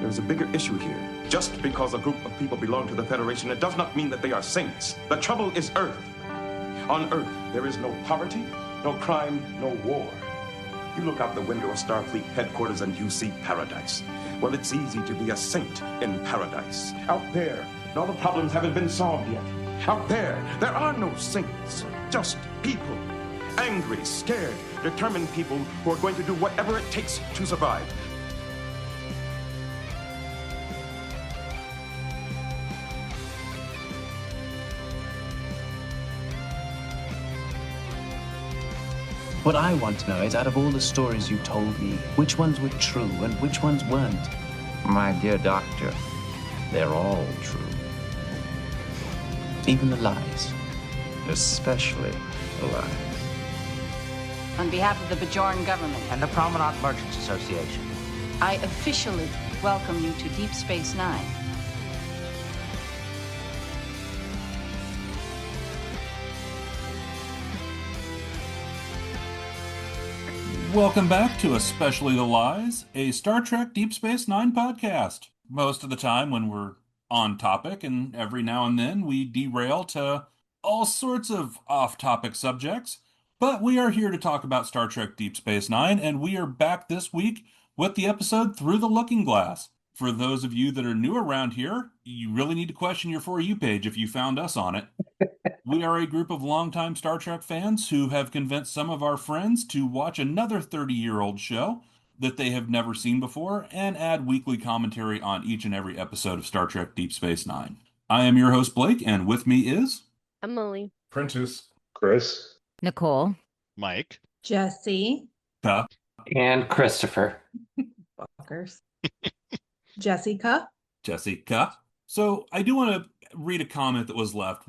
there's a bigger issue here. Just because a group of people belong to the Federation, it does not mean that they are saints. The trouble is Earth. On Earth, there is no poverty, no crime, no war. You look out the window of Starfleet headquarters and you see paradise. Well, it's easy to be a saint in paradise. Out there, all the problems haven't been solved yet. Out there are no saints, just people. Angry, scared, determined people who are going to do whatever it takes to survive. What I want to know is, out of all the stories you told me, which ones were true and which ones weren't? My dear doctor, they're all true. Even the lies. Especially the lies. On behalf of the Bajoran government and the Promenade Merchants Association, I officially welcome you to Deep Space Nine. Welcome back to Especially the Lies, a Star Trek Deep Space Nine podcast. Most of the time when we're on topic, and every now and then we derail to all sorts of off-topic subjects, but we are here to talk about Star Trek Deep Space Nine, and we are back this week with the episode Through the Looking Glass. For those of you that are new around here, you really need to question your For You page if you found us on it. We are a group of longtime Star Trek fans who have convinced some of our friends to watch another 30-year-old show that they have never seen before and add weekly commentary on each and every episode of Star Trek Deep Space Nine. I am your host, Blake, and with me is... Emily. Prentice. Chris. Nicole. Mike. Jessi. And Christopher. Fuckers. Jessica. So I do want to read a comment that was left.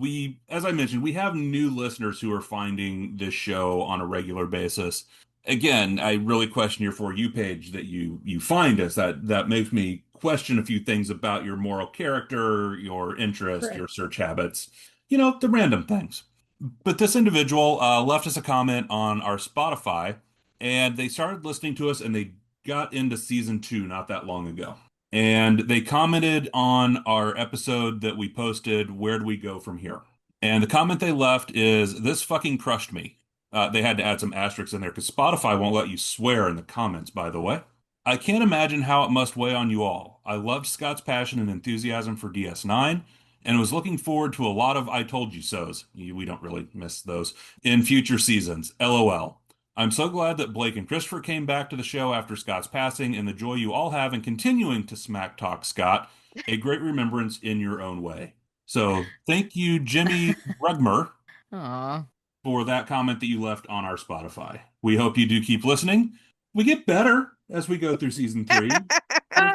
As I mentioned, we have new listeners who are finding this show on a regular basis. Again, I really question your For You page that you find us. That makes me question a few things about your moral character, your interest, Correct. Your search habits, the random things. But this individual left us a comment on our Spotify, and they started listening to us, and they got into season 2 not that long ago. And they commented on our episode that we posted, Where Do We Go From Here? And the comment they left is, this fucking crushed me. They had to add some asterisks in there because Spotify won't let you swear in the comments, by the way. I can't imagine how it must weigh on you all. I loved Scott's passion and enthusiasm for DS9 and was looking forward to a lot of I told you so's. We don't really miss those in future seasons. LOL. I'm so glad that Blake and Christopher came back to the show after Scott's passing, and the joy you all have in continuing to smack talk Scott. A great remembrance in your own way. So thank you, Jimmy Rugmer, for that comment that you left on our Spotify. We hope you do keep listening. We get better as we go through season 3.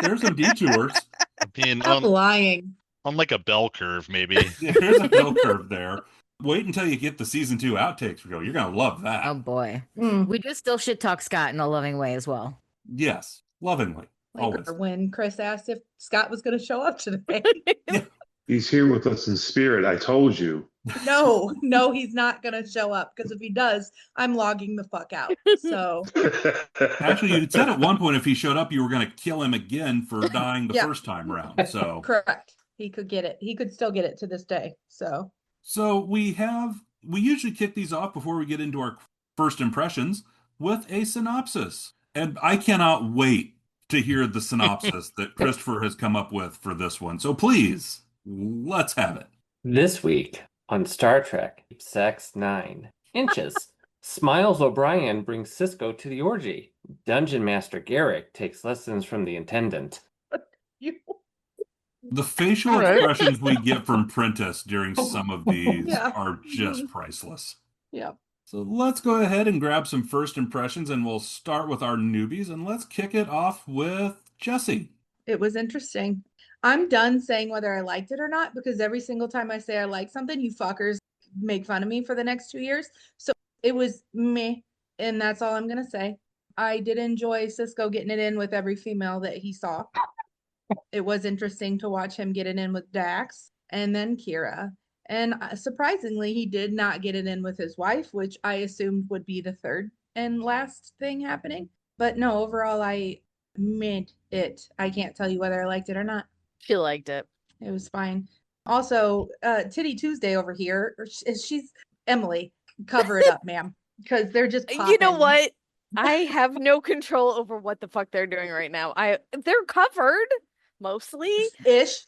There's some detours. Stop lying. On like a bell curve, maybe. Yeah, there's a bell curve there. Wait until you get the season 2 outtakes. You're going to love that. Oh, boy. We do still shit talk Scott in a loving way as well. Yes, lovingly. Always. When Chris asked if Scott was going to show up today. Yeah. He's here with us in spirit. I told you. No, he's not going to show up, because if he does, I'm logging the fuck out. So Actually, you said at one point if he showed up, you were going to kill him again for dying the first time round. So correct. He could get it. He could still get it to this day. So we usually kick these off before we get into our first impressions with a synopsis. And I cannot wait to hear the synopsis that Christopher has come up with for this one. So please, let's have it. This week on Star Trek Deep Space Nine, Inches. Smiles O'Brien brings Cisco to the orgy. Dungeon Master Garrick takes lessons from the Intendant. The facial expressions we get from Prentice during some of these are just priceless. Yeah. So let's go ahead and grab some first impressions, and we'll start with our newbies, and let's kick it off with Jessi. It was interesting. I'm done saying whether I liked it or not, because every single time I say I like something, you fuckers make fun of me for the next 2 years. So it was meh, and that's all I'm going to say. I did enjoy Cisco getting it in with every female that he saw. It was interesting to watch him get it in with Dax and then Kira. And surprisingly, he did not get it in with his wife, which I assumed would be the third and last thing happening. But no, overall, I mid it. I can't tell you whether I liked it or not. She liked it. It was fine. Also, Titty Tuesday over here, she's Emily. Cover it up, ma'am, because they're just popping. You know what? I have no control over what the fuck they're doing right now. They're covered mostly ish.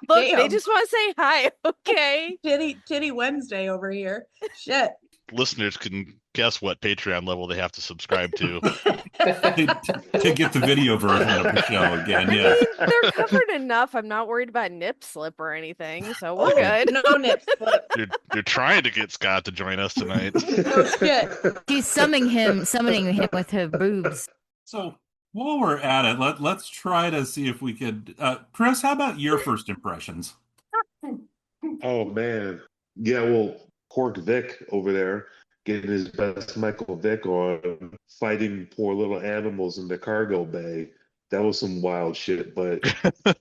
Look, damn. they just want to say hi. Okay. Titty Wednesday over here. Shit. Listeners can guess what Patreon level they have to subscribe to to get the video version of the show again. Yeah, they're covered enough. I'm not worried about nip slip or anything, so we're good. No nip slip. You're trying to get Scott to join us tonight. Oh shit. She's summoning him with her boobs. So while we're at it, let's try to see if we could. Chris, how about your first impressions? Oh man, yeah. Well, Cork Vic over there getting his best Michael Vick on, fighting poor little animals in the cargo bay. That was some wild shit. But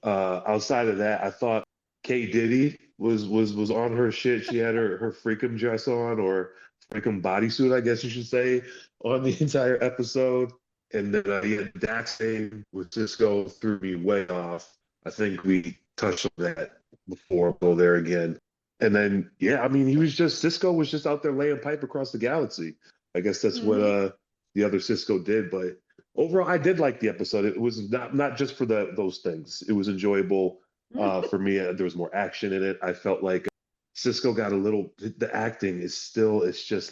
outside of that, I thought Kay Diddy was on her shit. She had her freakum dress on, or freakum bodysuit, I guess you should say, on the entire episode. And then Dax thing with Cisco threw me way off. I think we touched on that before. I'll go there again. And then, yeah, I mean, Cisco was just out there laying pipe across the galaxy. I guess that's what the other Cisco did. But overall, I did like the episode. It was not just for those things. It was enjoyable for me. There was more action in it. I felt like Cisco got the acting is still, it's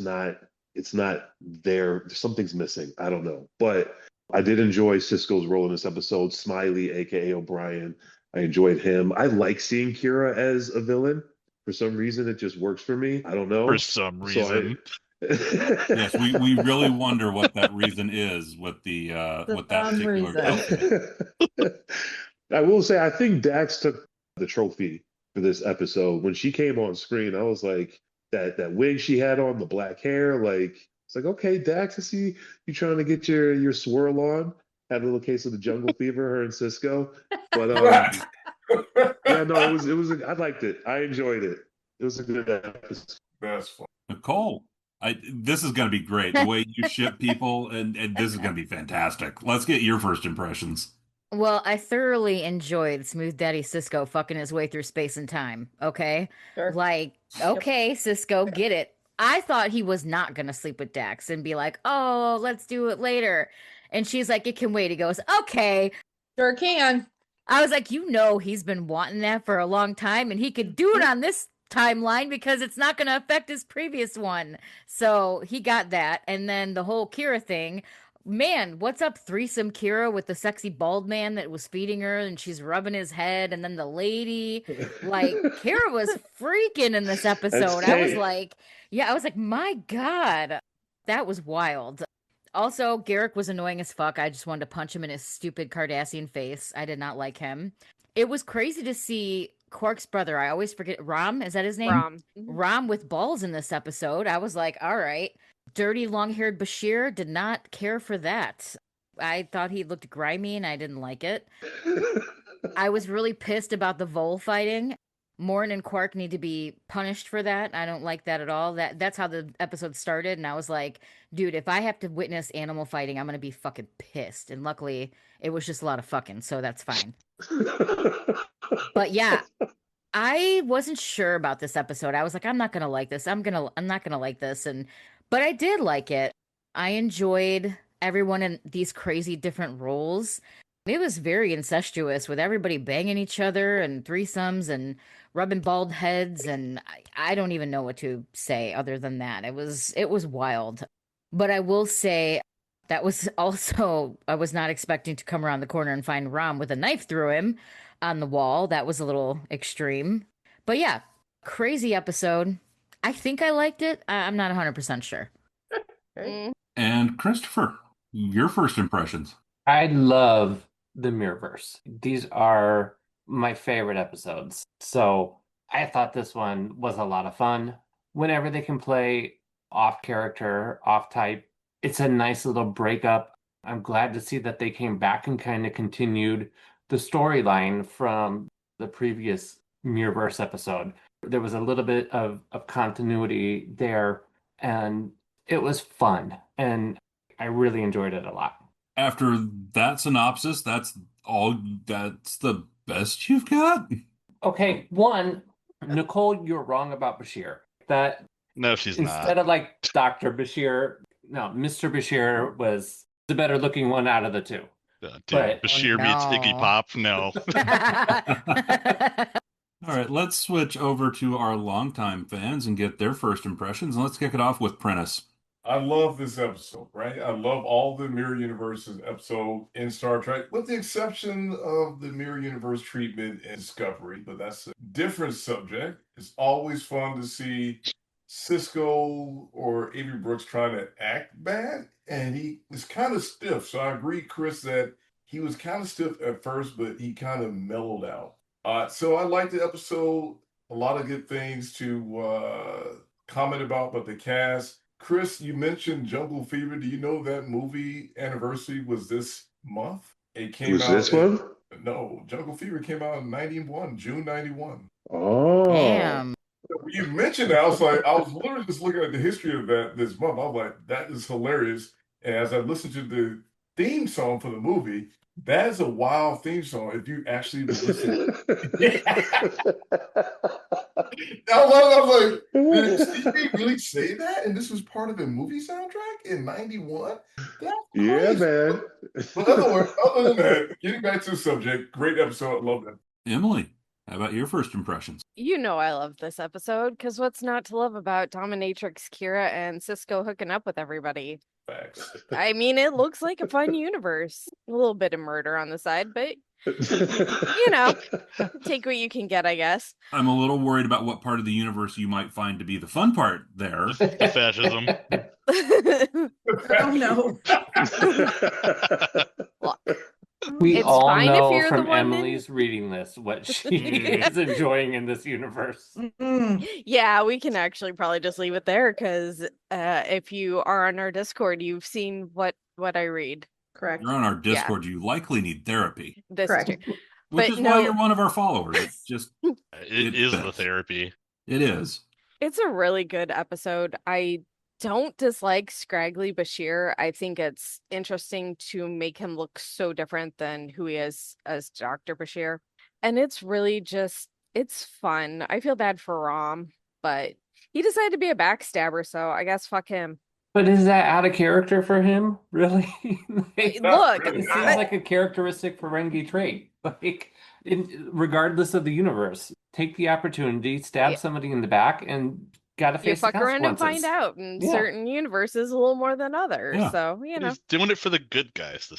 not there. Something's missing. I don't know. But I did enjoy Cisco's role in this episode. Smiley, a.k.a. O'Brien. I enjoyed him. I like seeing Kira as a villain. For some reason, it just works for me. I don't know. For some reason. Yes, we really wonder what that reason is with with that particular. I will say, I think Dax took the trophy for this episode. When she came on screen, I was like, that wig she had on, the black hair, like, it's like, okay, Dax, I see you trying to get your swirl on. Had a little case of the jungle fever, her and Cisco. But yeah, no, it was I liked it. I enjoyed it. It was a good episode. That's fun. Nicole, this is going to be great. The way you ship people, and this is going to be fantastic. Let's get your first impressions. Well, I thoroughly enjoyed Smooth Daddy Cisco fucking his way through space and time. Okay, sure. Like, okay, Cisco, get it. I thought he was not going to sleep with Dax and be like, oh, let's do it later. And she's like, it can wait. He goes, okay. Sure can. I was like, he's been wanting that for a long time, and he could do it on this timeline because it's not going to affect his previous one. So he got that. And then the whole Kira thing, man, what's up threesome Kira with the sexy bald man that was feeding her and she's rubbing his head, and then the lady, like, Kira was freaking in this episode. I was like, my God, that was wild. Also, Garrick was annoying as fuck. I just wanted to punch him in his stupid Cardassian face. I did not like him. It was crazy to see Quark's brother. I always forget. Rom, is that his name? Rom. Rom with balls in this episode. I was like, all right. Dirty, long-haired Bashir, did not care for that. I thought he looked grimy, and I didn't like it. I was really pissed about the Vole fighting. Morn and Quark need to be punished for that. I don't like that at all. That's how the episode started, and I was like, dude, if I have to witness animal fighting, I'm gonna be fucking pissed. And luckily, it was just a lot of fucking, so that's fine. But yeah, I wasn't sure about this episode. I was like, I'm not gonna like this. I'm not gonna like this, but I did like it. I enjoyed everyone in these crazy different roles. It was very incestuous with everybody banging each other and threesomes and rubbing bald heads, and I don't even know what to say other than that. It was wild. But I will say that was also, I was not expecting to come around the corner and find Rom with a knife through him on the wall. That was a little extreme. But yeah, crazy episode. I think I liked it. I'm not 100% sure. And Christopher, your first impressions. I love the Mirrorverse. These are my favorite episodes. So I thought this one was a lot of fun. Whenever they can play off character, off type, it's a nice little breakup. I'm glad to see that they came back and kind of continued the storyline from the previous Mirrorverse episode. There was a little bit of continuity there, and it was fun, and I really enjoyed it a lot. After that synopsis, that's the best you've got? Okay, one, Nicole, you're wrong about Bashir. That No, she's instead not. of like Dr. Bashir, no, Mr. Bashir was the better looking one out of the two. Dude, But Bashir meets Iggy no. Pop. No. All right, let's switch over to our longtime fans and get their first impressions. And let's kick it off with Prentice. I love this episode, right? I love all the Mirror Universes episode in Star Trek, with the exception of the Mirror Universe treatment in Discovery, but that's a different subject. It's always fun to see Cisco or Avery Brooks trying to act bad, and he is kind of stiff. So I agree, Chris, that he was kind of stiff at first, but he kind of mellowed out. So I liked the episode. A lot of good things to comment about, but the cast. Chris, you mentioned Jungle Fever. Do you know that movie anniversary was this month? It came Was out. this one? No, Jungle Fever came out in 91, June 91. Oh. Damn. When you mentioned that, I was literally just looking at the history of that this month. I was like, that is hilarious. And as I listened to the theme song for the movie, that is a wild theme song if you actually listen. I was like, did Stevie really say that? And this was part of a movie soundtrack in 91? That's Yeah, crazy. man. But other than that, getting back to the subject, great episode. I love that. Emily, how about your first impressions? You know I love this episode, because what's not to love about Dominatrix Kira and Cisco hooking up with everybody? Facts. I mean, it looks like a fun universe. A little bit of murder on the side, but you know, take what you can get, I guess. I'm a little worried about what part of the universe you might find to be the fun part there. The fascism. Oh no. we It's all fine if know you're the from one in- Emily's reading this what she is enjoying in this universe. Yeah, we can actually probably just leave it there, because if you are on our Discord, you've seen what I read. Correct. You're on our Discord, you likely need therapy. This Correct. is true. Which But is why no- you're one of our followers. It's just It is the therapy. It is. It's a really good episode. I don't dislike Scraggly Bashir. I think it's interesting to make him look so different than who he is as Dr. Bashir. And it's really just, it's fun. I feel bad for Rom, but he decided to be a backstabber, so I guess fuck him. But is that out of character for him? Really? Look, it seems like a characteristic Ferengi trait. Like, regardless of the universe, take the opportunity, stab somebody in the back, and gotta you face the fuck around and consequences. find out. In Yeah. certain universes, a little more than others. Yeah. So, you know. He's doing it for the good guys.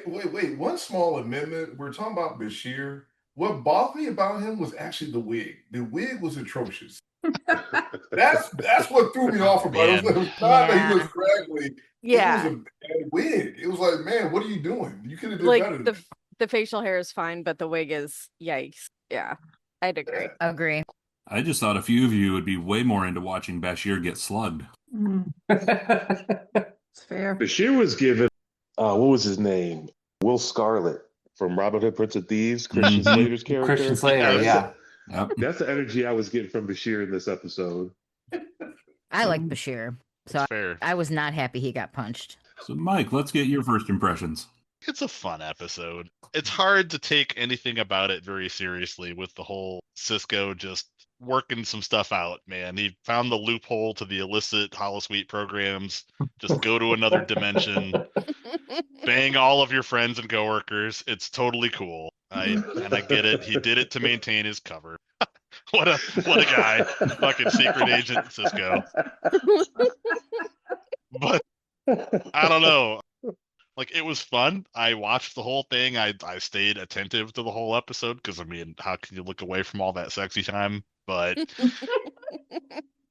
Wait. One small amendment. We're talking about Bashir. What bothered me about him was actually the wig. The wig was atrocious. That's what threw me off about it. It was not that he was scraggly. Yeah. It was a bad wig. It was like, man, what are you doing? You could have done better. Like, the facial hair is fine, but the wig is yikes. Yeah, I'd agree. Agree. I just thought a few of you would be way more into watching Bashir get slugged. It's fair. Bashir was given, what was his name? Will Scarlet from Robin Hood, Prince of Thieves, Christian Slater's character. Christian Slater, yeah. Yep. That's the energy I was getting from Bashir in this episode. I like Bashir, so fair. I was not happy he got punched. So, Mike, let's get your first impressions. It's a fun episode. It's hard to take anything about it very seriously with the whole Cisco just working some stuff out, man. He found the loophole to the illicit holosuite programs. Just go to another dimension, bang all of your friends and coworkers. It's totally cool. I get it. He did it to maintain his cover. What a guy. Fucking secret agent Cisco. But I don't know. Like, it was fun. I watched the whole thing. I stayed attentive to the whole episode because, I mean, how can you look away from all that sexy time? But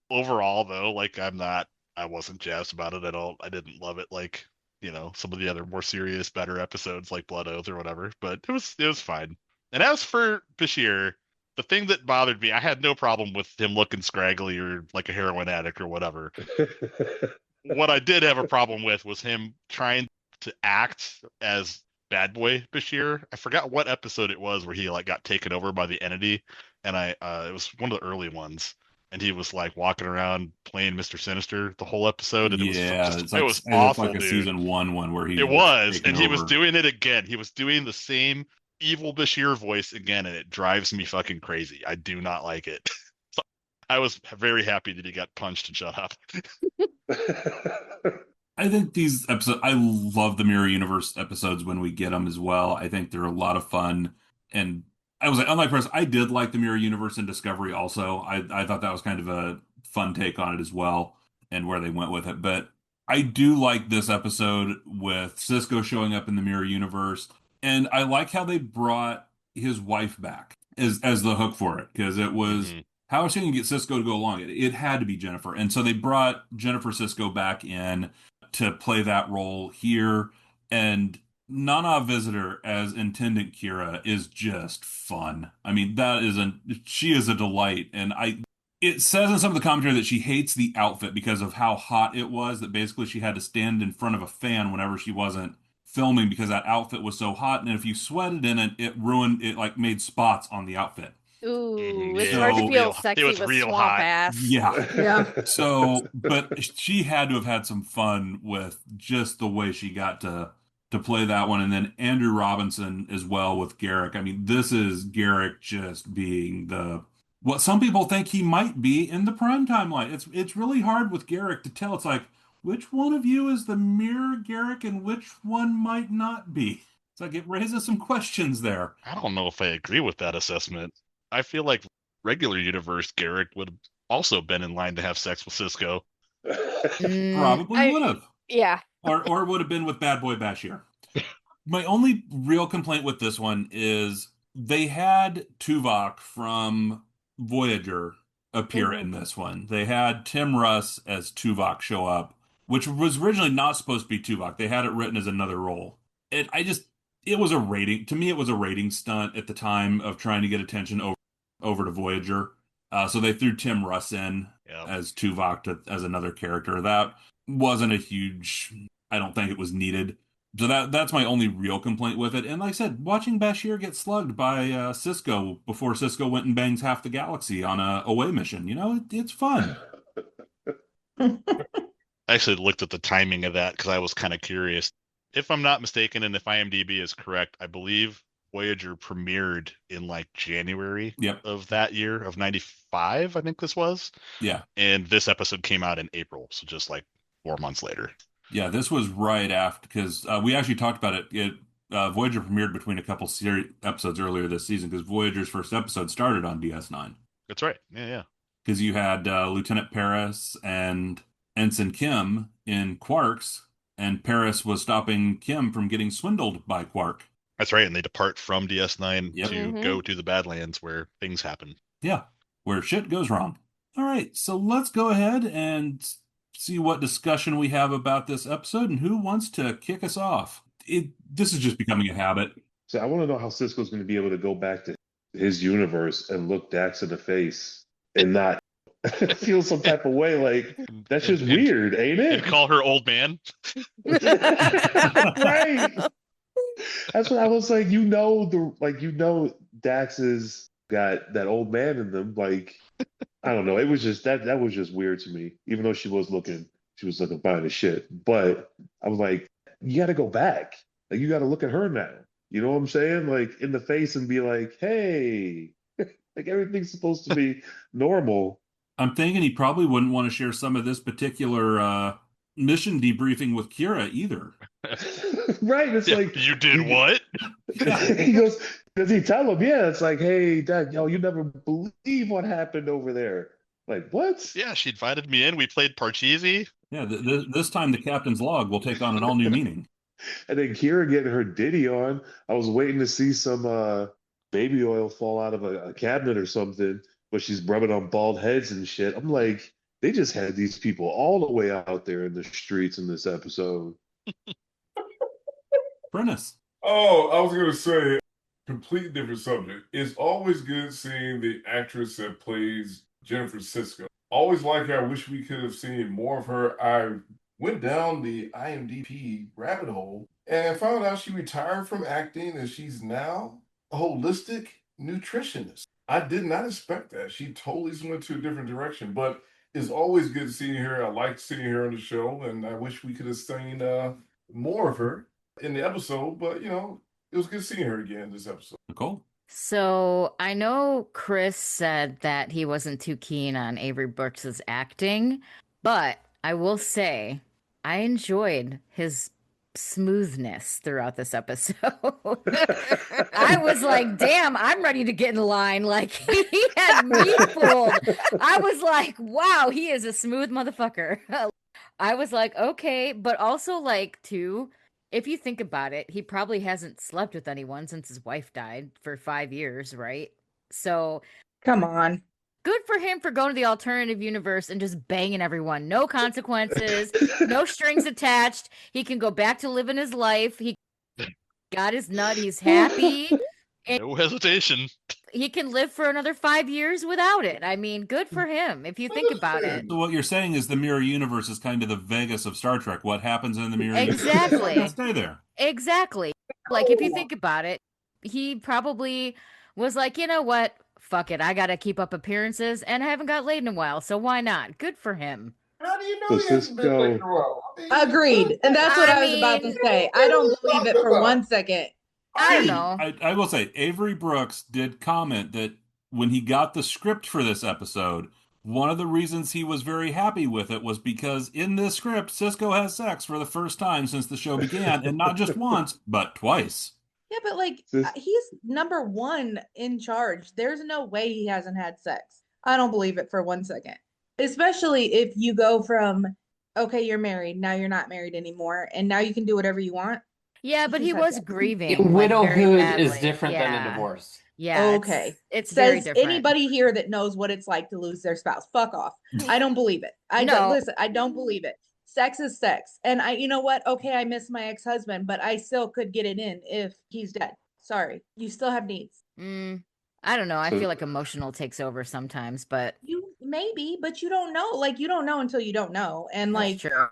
overall, though, like, I wasn't jazzed about it at all. I didn't love it like, you know, some of the other more serious, better episodes like Blood Oath or whatever. But it was fine. And as for Bashir, the thing that bothered me, I had no problem with him looking scraggly or like a heroin addict or whatever. What I did have a problem with was him trying to act as bad boy Bashir. I forgot what episode it was where he like got taken over by the entity, and it was one of the early ones, and he was like walking around playing Mr. Sinister the whole episode, and Yeah, it was it's awful, like a dude. season one where he It was, taking and he was over. doing it again. He was doing the same evil Bashir voice again, and it drives me fucking crazy. I do not like it. So I was very happy that he got punched and shut up. I think these episodes, I love the Mirror Universe episodes when we get them as well. I think they're a lot of fun. And I was like, unlike Press, I did like the Mirror Universe in Discovery also. I thought that was kind of a fun take on it as well and where they went with it. But I do like this episode with Cisco showing up in the Mirror Universe. And I like how they brought his wife back as the hook for it, because it was how was she going to get Cisco to go along? It had to be Jennifer. And so they brought Jennifer Cisco back in to play that role here. And Nana Visitor as Intendant Kira is just fun. I mean, she is a delight. And it says in some of the commentary that she hates the outfit because of how hot it was, that basically she had to stand in front of a fan whenever she wasn't filming because that outfit was so hot. And if you sweated in it, it like made spots on the outfit. Ooh, it's hard to feel sexy with swamp hot. ass. Yeah. So, but she had to have had some fun with just the way she got to play that one. And then Andrew Robinson as well with Garrick. I mean, this is Garrick just being what some people think he might be in the prime timeline. It's really hard with Garrick to tell. It's like, which one of you is the mirror Garrick and which one might not be? It's like it raises some questions there. I don't know if I agree with that assessment. I feel like regular universe Garrick would have also been in line to have sex with Cisco. Probably would have. Yeah. Or would have been with Bad Boy Bashir. My only real complaint with this one is they had Tuvok from Voyager appear in this one. They had Tim Russ as Tuvok show up, which was originally not supposed to be Tuvok. They had it written as another role. It was a rating. To me, it was a rating stunt at the time of trying to get attention over to Voyager. So they threw Tim Russ in as Tuvok as another character. That wasn't a huge. I don't think it was needed. So that's my only real complaint with it. And like I said, watching Bashir get slugged by Cisco before Cisco went and bangs half the galaxy on a away mission, it's fun. I actually looked at the timing of that because I was kind of curious. If I'm not mistaken, and if IMDb is correct, I believe Voyager premiered in like January of that year of 95, I think this was. Yeah. And this episode came out in April, so just like 4 months later. Yeah, this was right after, because we actually talked about it. Voyager premiered between a couple episodes earlier this season, because Voyager's first episode started on DS9. That's right. Yeah. Because you had Lieutenant Paris and Ensign Kim in Quarks, and Paris was stopping Kim from getting swindled by Quark. That's right, and they depart from DS9 to go to the Badlands where things happen. Yeah, where shit goes wrong. All right, so let's go ahead and see what discussion we have about this episode and who wants to kick us off. This is just becoming a habit. So I want to know how Cisco's going to be able to go back to his universe and look Dax in the face and not feel some type of way. Like, that's just weird, ain't it? And call her old man. Right. That's what I was like. Dax has got that old man in them. Like, I don't know. It was just that was just weird to me. Even though she was looking fine as shit. But I was like, you got to go back. Like, you got to look at her now. You know what I'm saying? Like, in the face and be like, hey, like everything's supposed to be normal. I'm thinking he probably wouldn't want to share some of this particular mission debriefing with Kira either. Right. It's like, you did what? He goes, does he tell him? Yeah, it's like, hey, Dad, you never believe what happened over there. Like, what? Yeah, she invited me in. We played Parcheesi. Yeah, this time the captain's log will take on an all-new meaning. And then Kira getting her ditty on. I was waiting to see some baby oil fall out of a cabinet or something, but she's rubbing on bald heads and shit. I'm like, they just had these people all the way out there in the streets in this episode. Prentice. Oh, I was going to say, completely different subject. It's always good seeing the actress that plays Jennifer Cisco. Always like her. I wish we could have seen more of her. I went down the IMDb rabbit hole and found out she retired from acting and she's now a holistic nutritionist. I did not expect that. She totally went to a different direction, but it's always good seeing her. I like seeing her on the show, and I wish we could have seen more of her in the episode. But it was good seeing her again this episode. Nicole? So I know Chris said that he wasn't too keen on Avery Brooks's acting, but I will say I enjoyed his smoothness throughout this episode. I was like, damn, I'm ready to get in line. Like, he had me fooled. I was like, wow, he is a smooth motherfucker. I was like, okay, but also like, too, if you think about it, he probably hasn't slept with anyone since his wife died for 5 years, right? So Come on. good for him for going to the alternative universe and just banging everyone. No consequences, no strings attached. He can go back to living his life. He got his nut. He's happy. And No hesitation. he can live for another 5 years without it. I mean, good for him if you think about it. So what you're saying is the mirror universe is kind of the Vegas of Star Trek. What happens in the mirror Exactly. universe will stay there. Exactly. Like, if you think about it, he probably was like, you know what? Fuck it. I got to keep up appearances, and I haven't got laid in a while, so why not? Good for him. How do you know he hasn't been laid in a while? Agreed. And that's what I was about to say. I don't believe it for 1 second. I don't know. I will say, Avery Brooks did comment that when he got the script for this episode, one of the reasons he was very happy with it was because in this script, Cisco has sex for the first time since the show began, and not just once, but twice. Yeah, but like, he's number one in charge. There's no way he hasn't had sex. I don't believe it for 1 second. Especially if you go from, okay, you're married, now you're not married anymore, and now you can do whatever you want. Yeah, but he was grieving. Like, Widowhood is different than a divorce. Yeah. Okay. It's Says very different. anybody here that knows what it's like to lose their spouse. Fuck off. I don't believe it. I don't believe it. Sex is sex. And you know what? Okay, I miss my ex-husband, but I still could get it in if he's dead. Sorry. You still have needs. I don't know. I feel like emotional takes over sometimes, but Maybe, but you don't know. Like, you don't know until you don't know. And That's like, true.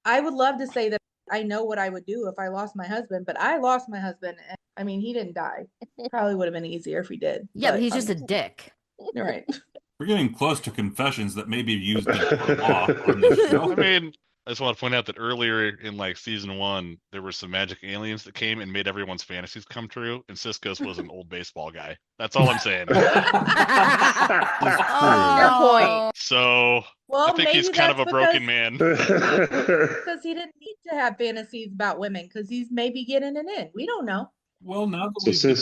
I would love to say that I know what I would do if I lost my husband, but I lost my husband. And, I mean, he didn't die. Probably would have been easier if he did. Yeah, but he's just a dick. Right. We're getting close to confessions that may be used in law on this show. I mean, I just want to point out that earlier in like season 1, there were some magic aliens that came and made everyone's fantasies come true, and Cisco's was an old baseball guy. That's all I'm saying. Fair point. So Well, I think he's maybe kind of a that's broken man. Because he didn't need to have fantasies about women because he's maybe getting it in. We don't know. Well, now that So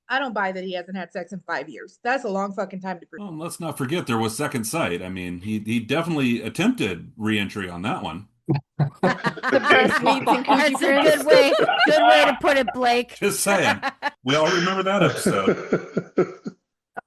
I don't buy that he hasn't had sex in 5 years. That's a long fucking time to prove. Well, let's not forget there was second sight. I mean, he definitely attempted re-entry on that one. The breast meats and coochie That's a good way to put it, Blake. Just saying. We all remember that episode.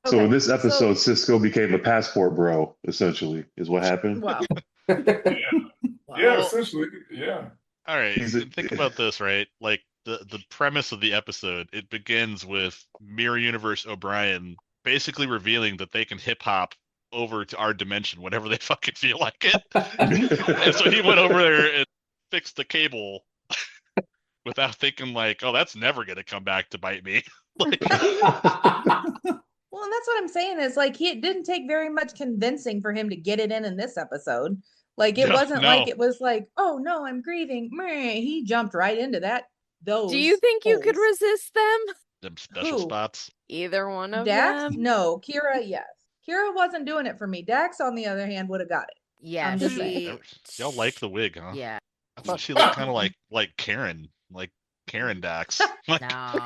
So in this episode, Cisco became a passport bro, essentially, is what happened. Wow. Yeah, essentially, yeah. All right, He's a- think about this, right? Like the premise of the episode, it begins with Mirror Universe O'Brien basically revealing that they can hip hop over to our dimension whenever they fucking feel like it. And so he went over there and fixed the cable without thinking like, oh, that's never gonna come back to bite me. Like, Well, and that's what I'm saying is like it didn't take very much convincing for him to get it in this episode. Like it wasn't like it was like, oh no, I'm grieving. Meh. He jumped right into that. Do you think you could resist them? them special Who? spots. Either one of Dax? them? No, Kira, yes. Kira wasn't doing it for me. Dax, on the other hand, would have got it. Yeah, I'm just saying. Y'all like the wig, huh? Yeah. I thought she looked kind of like Karen Dax. Like, No.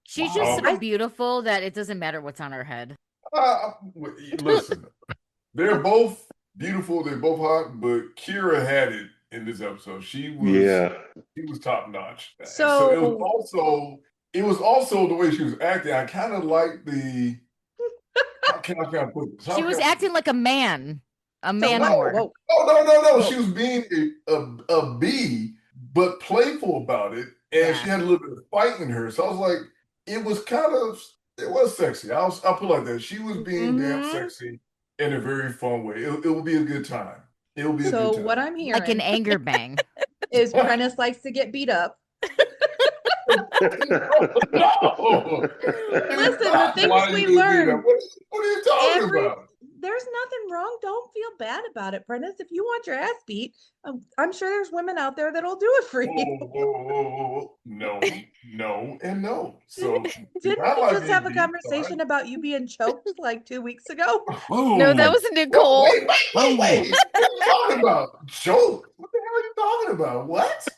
She's just so beautiful that it doesn't matter what's on her head. Listen, they're both beautiful. They're both hot, but Kira had it in this episode. She was top notch. So it was also the way she was acting. I kind of like the. How can I put it? She was acting like a man whoa. whore. Oh no! She was being a bee, but playful about it, and she had a little bit of fight in her. So I was like, it was sexy. I'll put it like that. She was being damn sexy in a very fun way. It will be a good time. It will be a good time. So what I'm hearing, Like an anger bang. is Prentice likes to get beat up. No. Listen, the things Why we you do that? learn. What are you talking about? There's nothing wrong. Don't feel bad about it, Prentice. If you want your ass beat, I'm sure there's women out there that'll do it for you. Whoa. No, and no. So Didn't we just have a conversation about you being choked like 2 weeks ago? Whoa. No, that was Nicole. Wait. What are you talking about? Joke? What the hell are you talking about? What?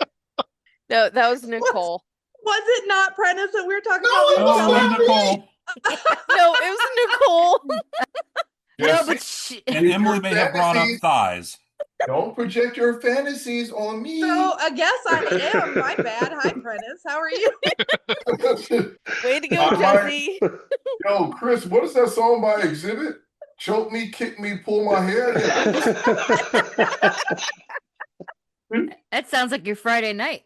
No, that was Nicole. Was it not Prentice that we were talking No, about? it was not Nicole. No, it was Nicole. No, but and Emily may have brought up thighs. Don't project your fantasies on me. So I guess I am. My bad. Hi, Prentice. How are you? Way to go, Jessi. Yo, Chris, what is that song by Exhibit? Choke me, kick me, pull my hair. That sounds like your Friday night.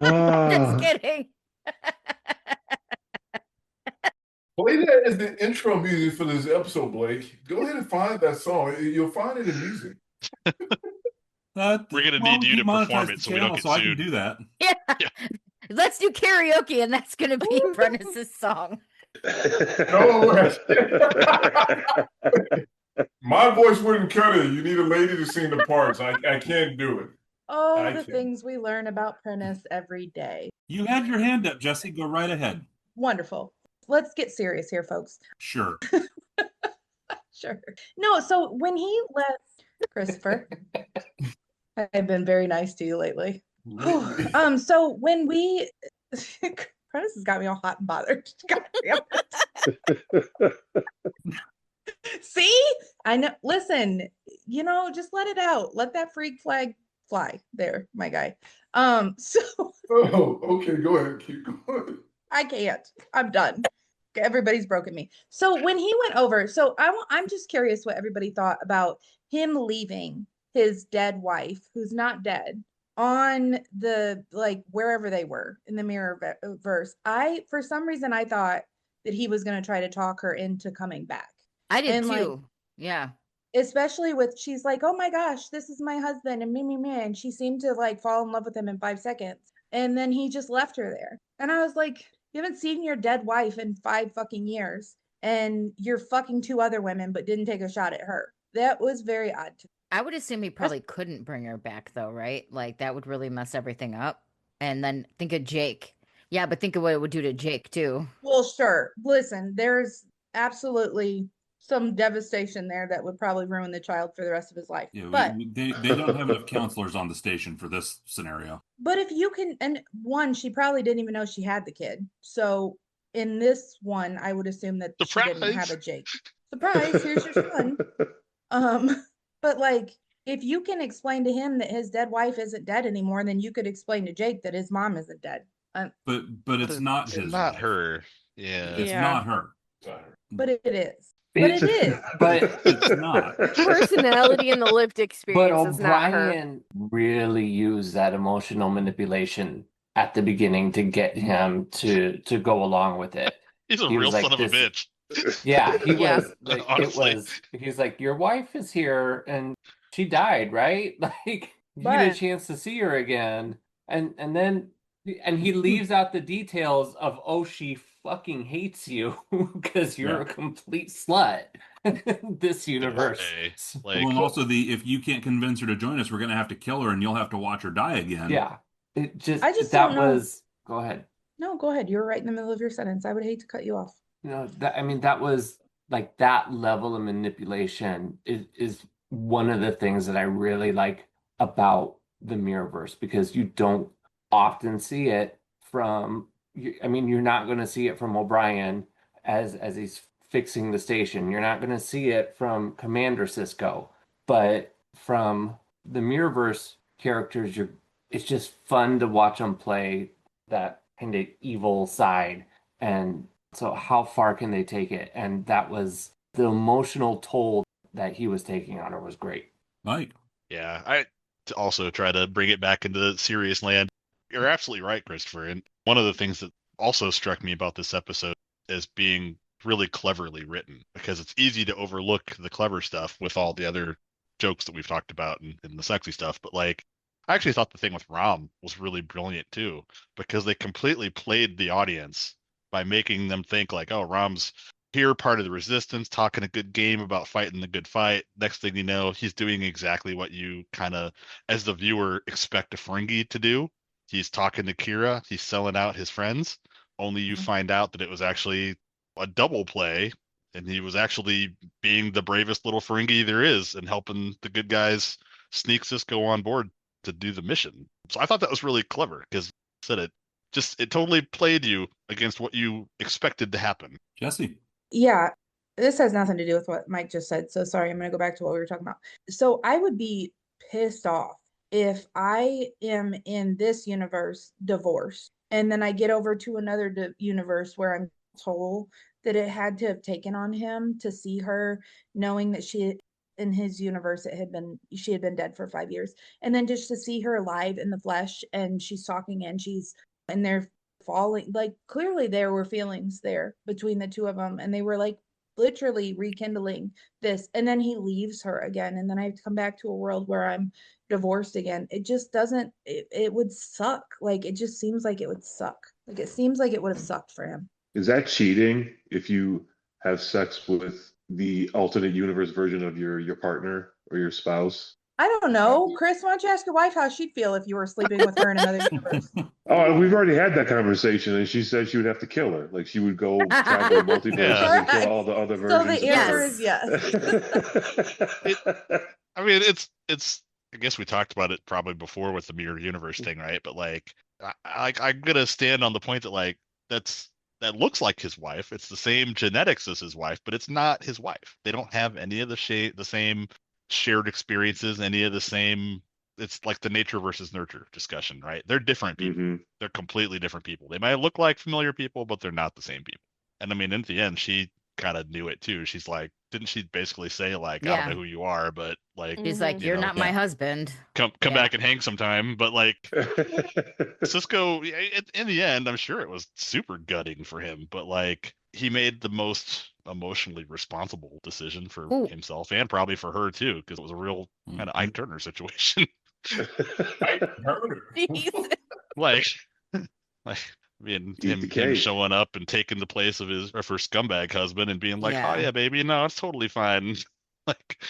Just kidding. Play that as the intro music for this episode, Blake. Go ahead and find that song. You'll find it in music. We're gonna need you to perform it so we don't get so I sued. can do that. Yeah. Let's do karaoke, and that's going to be Prentice's song. No, my voice wouldn't cut it. You need a lady to sing the parts. I can't do it. Oh, the things we learn about Prentice every day. You had your hand up, Jessi. Go right ahead. Wonderful. Let's get serious here, folks. Sure. Sure. No, so when he left Christopher, I've been very nice to you lately. So when we Prentice has got me all hot and bothered. God damn it. See? I know. Listen, just let it out. Let that freak flag fly there, my guy. So Oh, okay, go ahead. Keep going. I can't. I'm done. Everybody's broken me. So when he went over, I'm just curious what everybody thought about him leaving his dead wife, who's not dead, on the wherever they were in the mirror verse. For some reason I thought that he was going to try to talk her into coming back. I did too. Yeah. Especially with, she's like, oh my gosh, this is my husband and me, and she seemed to fall in love with him in 5 seconds. And then he just left her there. And I was like, you haven't seen your dead wife in 5 fucking years, and you're fucking 2 other women, but didn't take a shot at her. That was very odd to me. I would assume he probably couldn't bring her back, though, right? That would really mess everything up. And then think of Jake. Yeah, but think of what it would do to Jake, too. Well, sure. Listen, there's absolutely some devastation there that would probably ruin the child for the rest of his life. Yeah, but they don't have enough counselors on the station for this scenario. But if you can, and one, she probably didn't even know she had the kid. So in this one, I would assume that she didn't have a Jake. Surprise, here's your son. But if you can explain to him that his dead wife isn't dead anymore, then you could explain to Jake that his mom isn't dead. But it's not his. Not wife. her. Yeah. It's not her. But it is. But it is. But it's not. Personality and the lived experience is not her. O'Brien really used that emotional manipulation at the beginning to get him to go along with it. He's a He real was like son of a bitch. Yeah, he Yeah. was. Like, Honestly. He's like, your wife is here and she died, right? You get a chance to see her again, and then he leaves out the details of, oh, she fucking hates you because you're a complete slut. This universe. And also if you can't convince her to join us, we're gonna have to kill her, and you'll have to watch her die again. Yeah, I just that don't know. was. Go ahead. No, go ahead. You're right in the middle of your sentence. I would hate to cut you off. That was that level of manipulation is one of the things that I really like about the Mirrorverse, because you don't often see it from. You're not going to see it from O'Brien as he's fixing the station. You're not going to see it from Commander Cisco, but from the Mirrorverse characters, it's just fun to watch them play that kind of evil side. And so how far can they take it? And that was the emotional toll that he was taking on her was great. Mike. Yeah, I also try to bring it back into serious land. You're absolutely right, Christopher. And one of the things that also struck me about this episode is being really cleverly written, because it's easy to overlook the clever stuff with all the other jokes that we've talked about and the sexy stuff. But I actually thought the thing with Rom was really brilliant too, because they completely played the audience by making them think like, oh, Rom's here, part of the resistance, talking a good game about fighting the good fight. Next thing you know, he's doing exactly what you kind of, as the viewer, expect a Ferengi to do. He's talking to Kira, he's selling out his friends, only you find out that it was actually a double play, and he was actually being the bravest little Ferengi there is and helping the good guys sneak Cisco on board to do the mission. So I thought that was really clever because it totally played you against what you expected to happen. Jessi. Yeah, this has nothing to do with what Mike just said. So sorry, I'm going to go back to what we were talking about. So I would be pissed off if I am in this universe divorced and then I get over to another universe where I'm told that it had to have taken on him to see her, knowing that in his universe she had been dead for 5 years, and then just to see her alive in the flesh and she's talking and they're falling, like clearly there were feelings there between the two of them and they were like literally rekindling this, and then he leaves her again and then I have to come back to a world where I'm divorced again. It just doesn't, it would suck. Like it just seems like it would suck. Like it seems like it would have sucked for him. Is that cheating if you have sex with the alternate universe version of your partner or your spouse? I don't know. Chris, why don't you ask your wife how she'd feel if you were sleeping with her in another universe? Oh, we've already had that conversation, and she said she would have to kill her. Like she would go travel multiverses and kill all the other versions. So the answer is yes. I mean, it's. I guess we talked about it probably before with the mirror universe thing, right? But like, I'm gonna stand on the point that like that looks like his wife. It's the same genetics as his wife, but it's not his wife. They don't have any of the same shared experiences, any of the same. It's like the nature versus nurture discussion, right? They're different people. Mm-hmm. They're completely different people. They might look like familiar people, but they're not the same people. And I mean, in the end, she kind of knew it too. She's like, didn't she basically say like, I don't know who you are, but like, She's like, you're not my husband. Come back and hang sometime. But like, Cisco, in the end, I'm sure it was super gutting for him, but like, he made the most emotionally responsible decision for himself and probably for her too, because it was a real kind of Ike Turner situation. like him showing up and taking the place of her scumbag husband and being like, oh yeah, baby, no, it's totally fine. Like,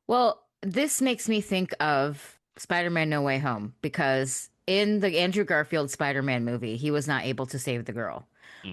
well, this makes me think of Spider-Man No Way Home, because in the Andrew Garfield Spider-Man movie, he was not able to save the girl.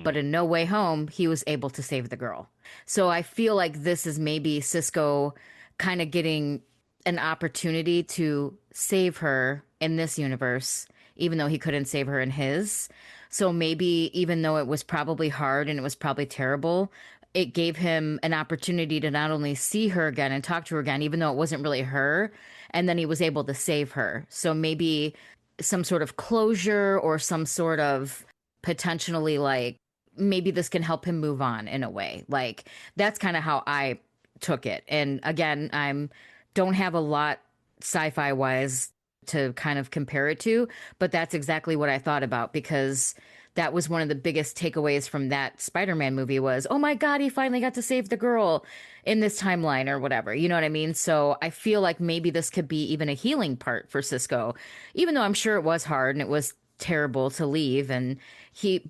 But in No Way Home, he was able to save the girl. So I feel like this is maybe Cisco kind of getting an opportunity to save her in this universe, even though he couldn't save her in his. So maybe even though it was probably hard and it was probably terrible, it gave him an opportunity to not only see her again and talk to her again, even though it wasn't really her. And then he was able to save her. So maybe some sort of closure or some sort of potentially like, maybe this can help him move on in a way. Like that's kind of how I took it. And again, don't have a lot sci-fi wise to kind of compare it to, but that's exactly what I thought about, because that was one of the biggest takeaways from that Spider-Man movie was, oh my God, he finally got to save the girl in this timeline or whatever. You know what I mean? So I feel like maybe this could be even a healing part for Cisco, even though I'm sure it was hard and it was terrible to leave,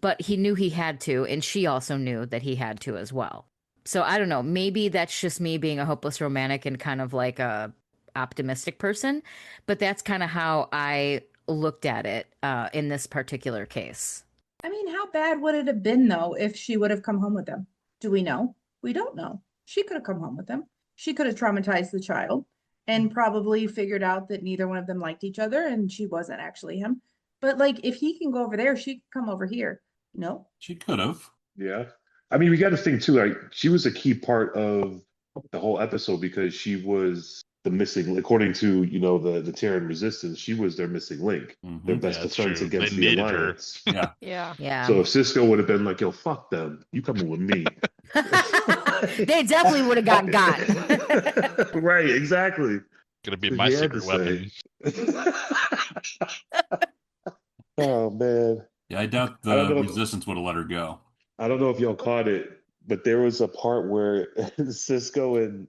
but he knew he had to, and she also knew that he had to as well. So I don't know, maybe that's just me being a hopeless romantic and kind of like a optimistic person, but that's kind of how I looked at it in this particular case. I mean, how bad would it have been though if she would have come home with him? Do we know? We don't know. She could have come home with him. She could have traumatized the child and probably figured out that neither one of them liked each other and she wasn't actually him. But like, if he can go over there, she can come over here. No, she could have. Yeah, I mean, we got to think too. Like, she was a key part of the whole episode because she was the missing, according to the Terran Resistance. She was their missing link, their best defense against the Alliance. Yeah. So if Cisco would have been like, "Yo, fuck them, you coming with me," they definitely would have got. Right? Exactly. Gonna be my secret weapon. Oh man. Yeah, I doubt the Resistance would have let her go. I don't know if y'all caught it, but there was a part where Cisco and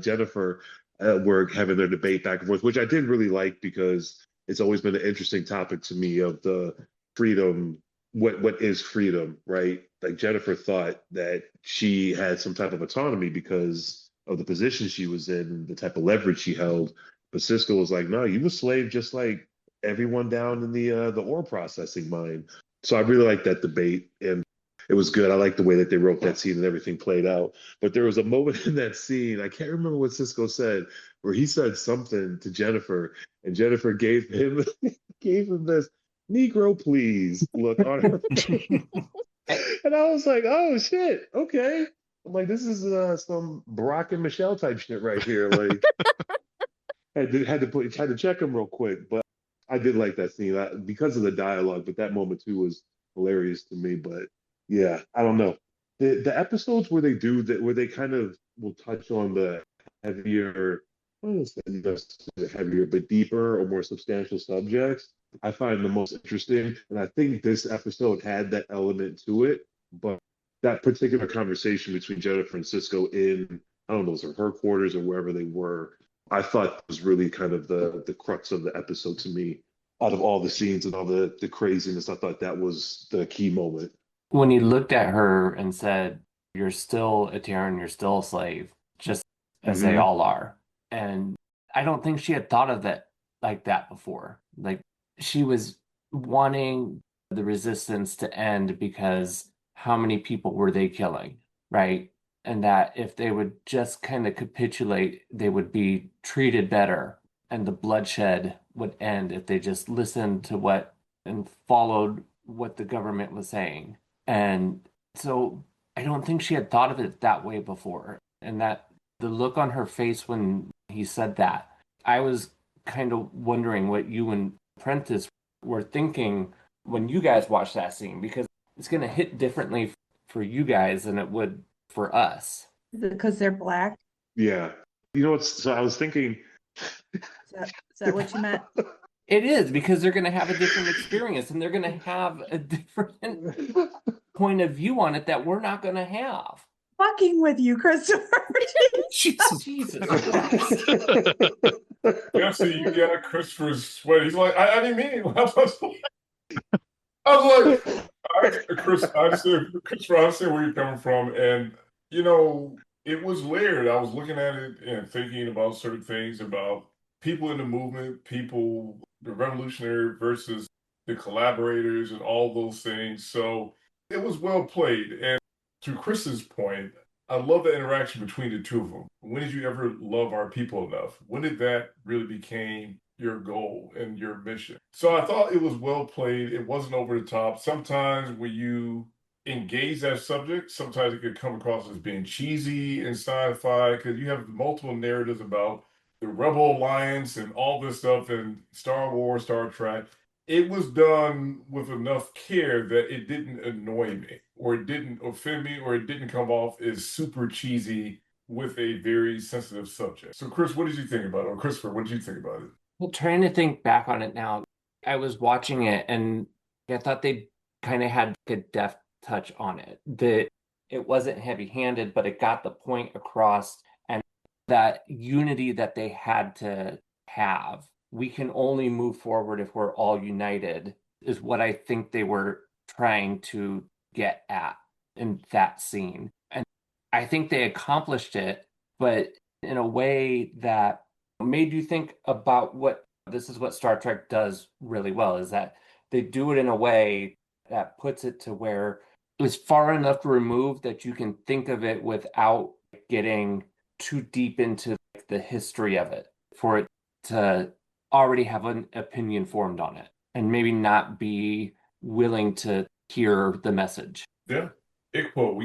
Jennifer were having their debate back and forth, which I did really like because it's always been an interesting topic to me of the freedom. What is freedom, right? Like Jennifer thought that she had some type of autonomy because of the position she was in and the type of leverage she held. But Cisco was like, no, you a slave just like everyone down in the ore processing mine. So I really like that debate, and it was good. I like the way that they wrote that scene and everything played out. But there was a moment in that scene, I can't remember what Cisco said, where he said something to Jennifer, and Jennifer gave him gave him this Negro please look on her face. And I was like, oh shit, okay. I'm like, this is some Barack and Michelle type shit right here. Like, had to check him real quick, but I did like that scene because of the dialogue. But that moment too was hilarious to me. But yeah, I don't know the episodes where they do that, where they kind of will touch on the heavier, I don't say necessarily heavier, but deeper or more substantial subjects. I find the most interesting, and I think this episode had that element to it. But that particular conversation between Jennifer and Cisco in, I don't know, was it her quarters or wherever they were, I thought was really kind of the crux of the episode to me. Out of all the scenes and all the craziness, I thought that was the key moment. When he looked at her and said, "You're still a Terran, you're still a slave, just as they all are." And I don't think she had thought of it like that before. Like, she was wanting the resistance to end because how many people were they killing, right? And that if they would just kind of capitulate, they would be treated better and the bloodshed would end if they just listened to what and followed what the government was saying. And so I don't think she had thought of it that way before. And that the look on her face when he said that, I was kind of wondering what you and Prentice were thinking when you guys watched that scene, because it's going to hit differently for you guys than it would for us. Is it because they're black? Yeah. You know what's, so I was thinking. Is that what you meant? It is, because they're going to have a different experience and they're going to have a different point of view on it that we're not going to have. Fucking with you, Christopher. Jesus Christ. Yeah, see, you got Christopher's sweat. He's like, I didn't mean it. I was like, Chris, I understand, Christopher, I understand where you're coming from. And, you know, it was layered. I was looking at it and thinking about certain things about people in the movement, people, the revolutionary versus the collaborators and all those things. So it was well played. And to Chris's point, I love the interaction between the two of them. When did you ever love our people enough? When did that really became your goal and your mission? So I thought it was well played. It wasn't over the top. Sometimes when you engage that subject, sometimes it could come across as being cheesy and sci-fi because you have multiple narratives about the Rebel Alliance and all this stuff in Star Wars, Star Trek. It was done with enough care that it didn't annoy me, or it didn't offend me, or it didn't come off as super cheesy with a very sensitive subject. So, Chris, what did you think about it? Or Christopher, what did you think about it? Well, trying to think back on it now, I was watching it and I thought they kind of had a deft touch on it. That it wasn't heavy-handed, but it got the point across, and that unity that they had to have. We can only move forward if we're all united, is what I think they were trying to get at in that scene. And I think they accomplished it, but in a way that made you think about what this is what Star Trek does really well, is that they do it in a way that puts it to where it's far enough removed that you can think of it without getting too deep into the history of it, for it to already have an opinion formed on it and maybe not be willing to hear the message. Yeah. Iqbal,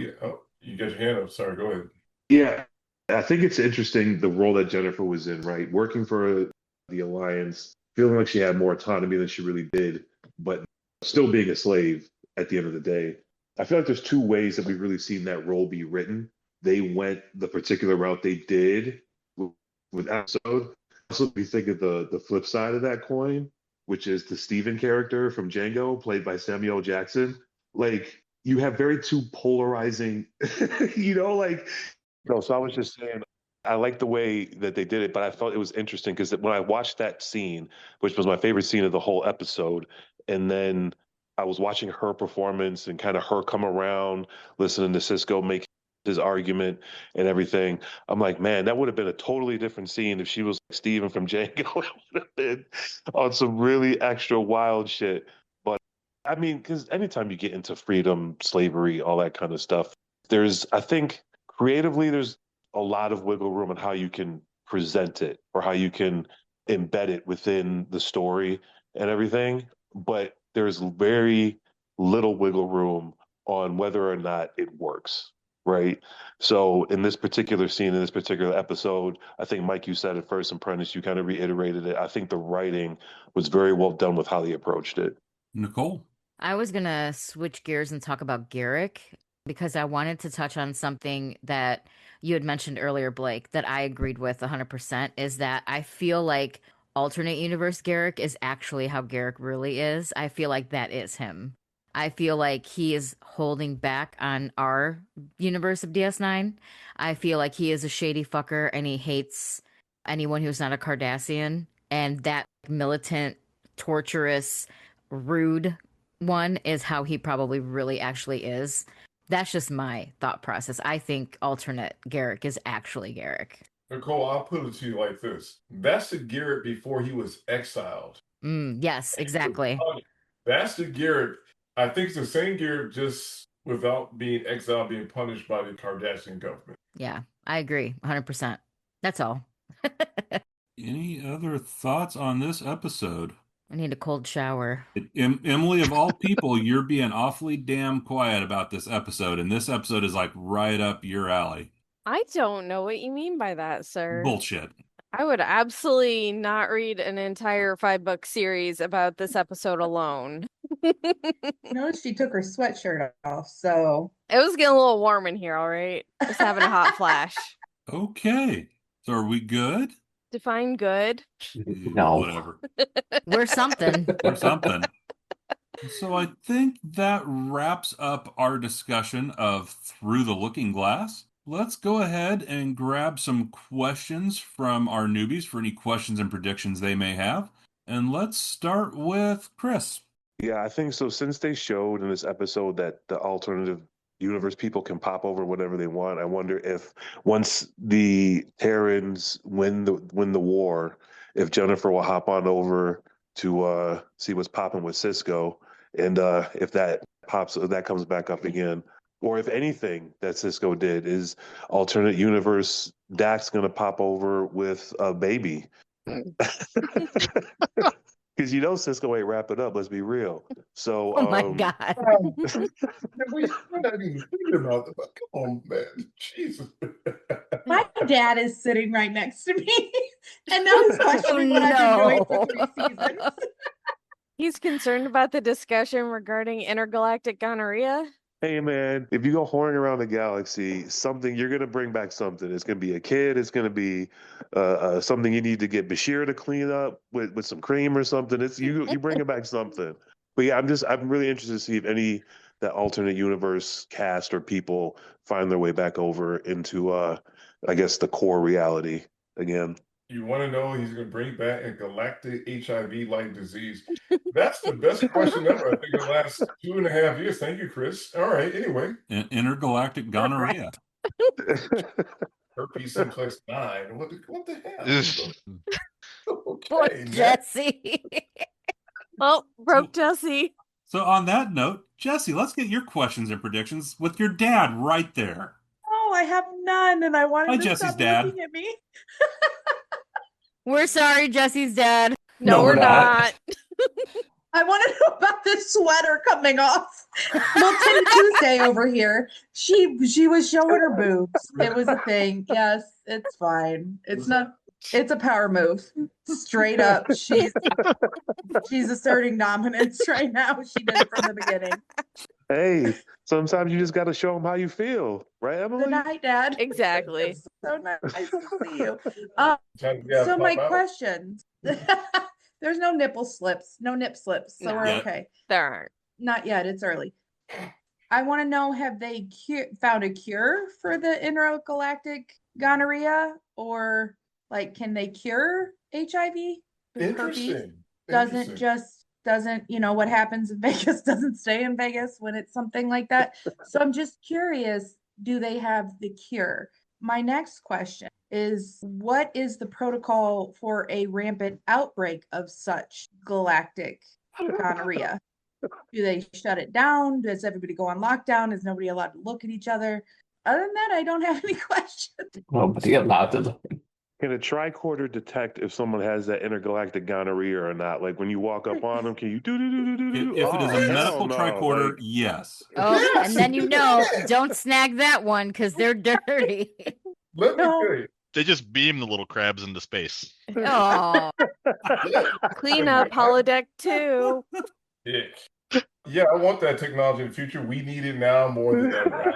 you got your hand up. Sorry, go ahead. Yeah, I think it's interesting the role that Jennifer was in, right? Working for the Alliance, feeling like she had more autonomy than she really did, but still being a slave at the end of the day. I feel like there's two ways that we've really seen that role be written. They went the particular route they did with episode. Also, we think of the flip side of that coin, which is the Steven character from Django, played by Samuel L. Jackson. Like, you have very two polarizing, so I was just saying, I like the way that they did it, but I thought it was interesting because when I watched that scene, which was my favorite scene of the whole episode, and then I was watching her performance and kind of her come around, listening to Cisco make his argument and everything. I'm like, man, that would have been a totally different scene if she was like Steven from Django. It would have been on some really extra wild shit. But I mean, because anytime you get into freedom, slavery, all that kind of stuff, I think, creatively, there's a lot of wiggle room on how you can present it or how you can embed it within the story and everything. But there's very little wiggle room on whether or not it works, right? So in this particular scene, in this particular episode, I think, Mike, you said it first, and Prentice, you kind of reiterated it. I think the writing was very well done with how they approached it. Nicole? I was going to switch gears and talk about Garrick because I wanted to touch on something that you had mentioned earlier, Blake, that I agreed with 100%, is that I feel like alternate universe Garrick is actually how Garrick really is. I feel like that is him. I feel like he is holding back on our universe of DS9. I feel like he is a shady fucker and he hates anyone who's not a Cardassian. And that militant, torturous, rude one is how he probably really actually is. That's just my thought process. I think alternate Garrick is actually Garrick. Nicole, I'll put it to you like this. That's the Garrett before he was exiled. Yes, exactly. That's the Garrett. I think it's the same Garrett, just without being exiled, being punished by the Cardassian government. Yeah, I agree 100%. That's all. Any other thoughts on this episode? I need a cold shower. Emily, of all people, you're being awfully damn quiet about this episode, and this episode is like right up your alley. I don't know what you mean by that, sir. Bullshit. I would absolutely not read an entire 5-book series about this episode alone. Notice she took her sweatshirt off, so it was getting a little warm in here, all right? Just having a hot flash. Okay. So are we good? Define good. No. Whatever. We're something. We're something. So I think that wraps up our discussion of Through the Looking Glass. Let's go ahead and grab some questions from our newbies for any questions and predictions they may have. And let's start with Chris. Yeah, I think so. Since they showed in this episode that the alternative universe people can pop over whenever they want, I wonder if once the Terrans win the war, if Jennifer will hop on over to see what's popping with Cisco, and if that comes back up again, or if anything that Cisco did is alternate universe, Dax gonna pop over with a baby. Because Cisco ain't wrap it up. Let's be real. So, oh my God. We're not even thinking about that. Come on, man. Jesus. my dad is sitting right next to me, and now he's questioning what I've been doing for 3 seasons. He's concerned about the discussion regarding intergalactic gonorrhea. Hey man, if you go whoring around the galaxy, you're gonna bring back something. It's gonna be a kid. It's gonna be something you need to get Bashir to clean up with some cream or something. It's you bringing back something. But yeah, I'm really interested to see if any that alternate universe cast or people find their way back over into I guess the core reality again. You want to know he's going to bring back a galactic HIV-like disease? That's the best question ever, I think, in the last 2.5 years. Thank you, Chris. All right, anyway. Intergalactic gonorrhea. Herpes simplex 9. What the hell? Okay, Jessi. Well, broke Jessi. So on that note, Jessi, let's get your questions and predictions with your dad right there. Oh, I have none, and I wanted Hi, to Jessi's stop dad. looking at me. We're sorry, Jessi's dad. No, we're not. I want to know about this sweater coming off. Well, Tim Tuesday over here, she was showing her boobs. It was a thing. Yes, it's fine. It's not. It's a power move. Straight up, she's asserting dominance right now. She did it from the beginning. Hey, sometimes you just got to show them how you feel, right, Emily? Good night, Dad. Exactly. So nice to see you. So my question: there's no nipple slips, no nip slips, so No. we're Yeah. okay. There aren't. Not yet. It's early. I want to know, have they found a cure for the intergalactic gonorrhea, or like, can they cure HIV? Interesting. Doesn't, what happens in Vegas doesn't stay in Vegas when it's something like that. So I'm just curious, do they have the cure? My next question is, what is the protocol for a rampant outbreak of such galactic gonorrhea? Do they shut it down? Does everybody go on lockdown? Is nobody allowed to look at each other? Other than that, I don't have any questions. Nobody allowed to look. Can a tricorder detect if someone has that intergalactic gonorrhea or not? Like when you walk up on them, can you do? If it is a medical no. tricorder, yes. Oh, and then don't snag that one because they're dirty. Let me tell you. They just beam the little crabs into space. Oh, Clean up holodeck 2. Yeah, I want that technology in the future. We need it now more than ever.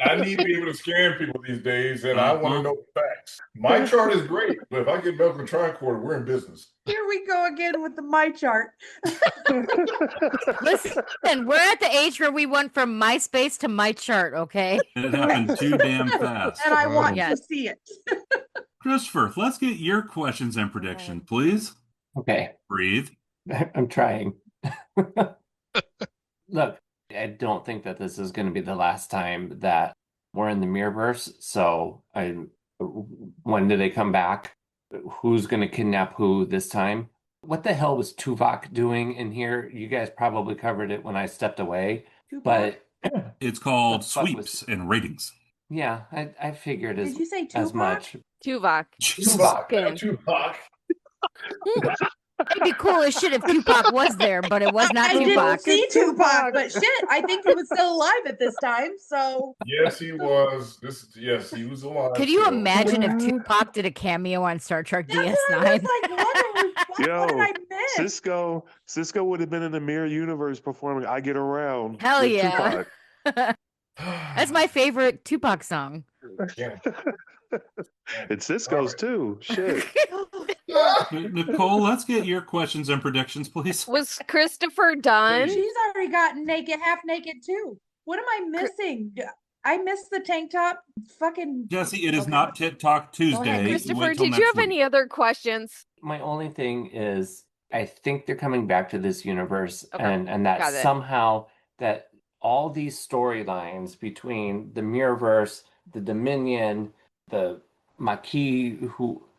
I need to be able to scan people these days, and I want to know the facts. My chart is great, but if I get medical tricorder, we're in business. Here we go again with the my chart. listen, we're at the age where we went from MySpace to my chart, okay? And it happened too damn fast. And I want to see it. Christopher, let's get your questions and prediction, please. Okay. Breathe. I'm trying. Look, I don't think that this is going to be the last time that we're in the Mirrorverse. So, when do they come back? Who's going to kidnap who this time? What the hell was Tuvok doing in here? You guys probably covered it when I stepped away, but it's called sweeps and ratings. Yeah, I figured Did you say as much. Tuvok. Tuvok. It'd be cool as shit if Tupac was there, but it was not I Tupac. didn't see Tupac, but shit, I think he was still alive at this time. So yes, he was. Yes, he was alive. Could you imagine if Tupac did a cameo on Star Trek DS9? What did I miss? Cisco would have been in the Mirror Universe performing "I Get Around." Hell with yeah! That's my favorite Tupac song. It's Cisco's too. Shit. Nicole, let's get your questions and predictions, please. Was Christopher done? She's already gotten naked, half naked too. What am I missing? I missed the tank top. Fucking Jessi, it is not TikTok Tuesday. Christopher, did you have any other questions? My only thing is, I think they're coming back to this universe, and that Got it. somehow that all these storylines between the Mirrorverse, the Dominion, the Maquis,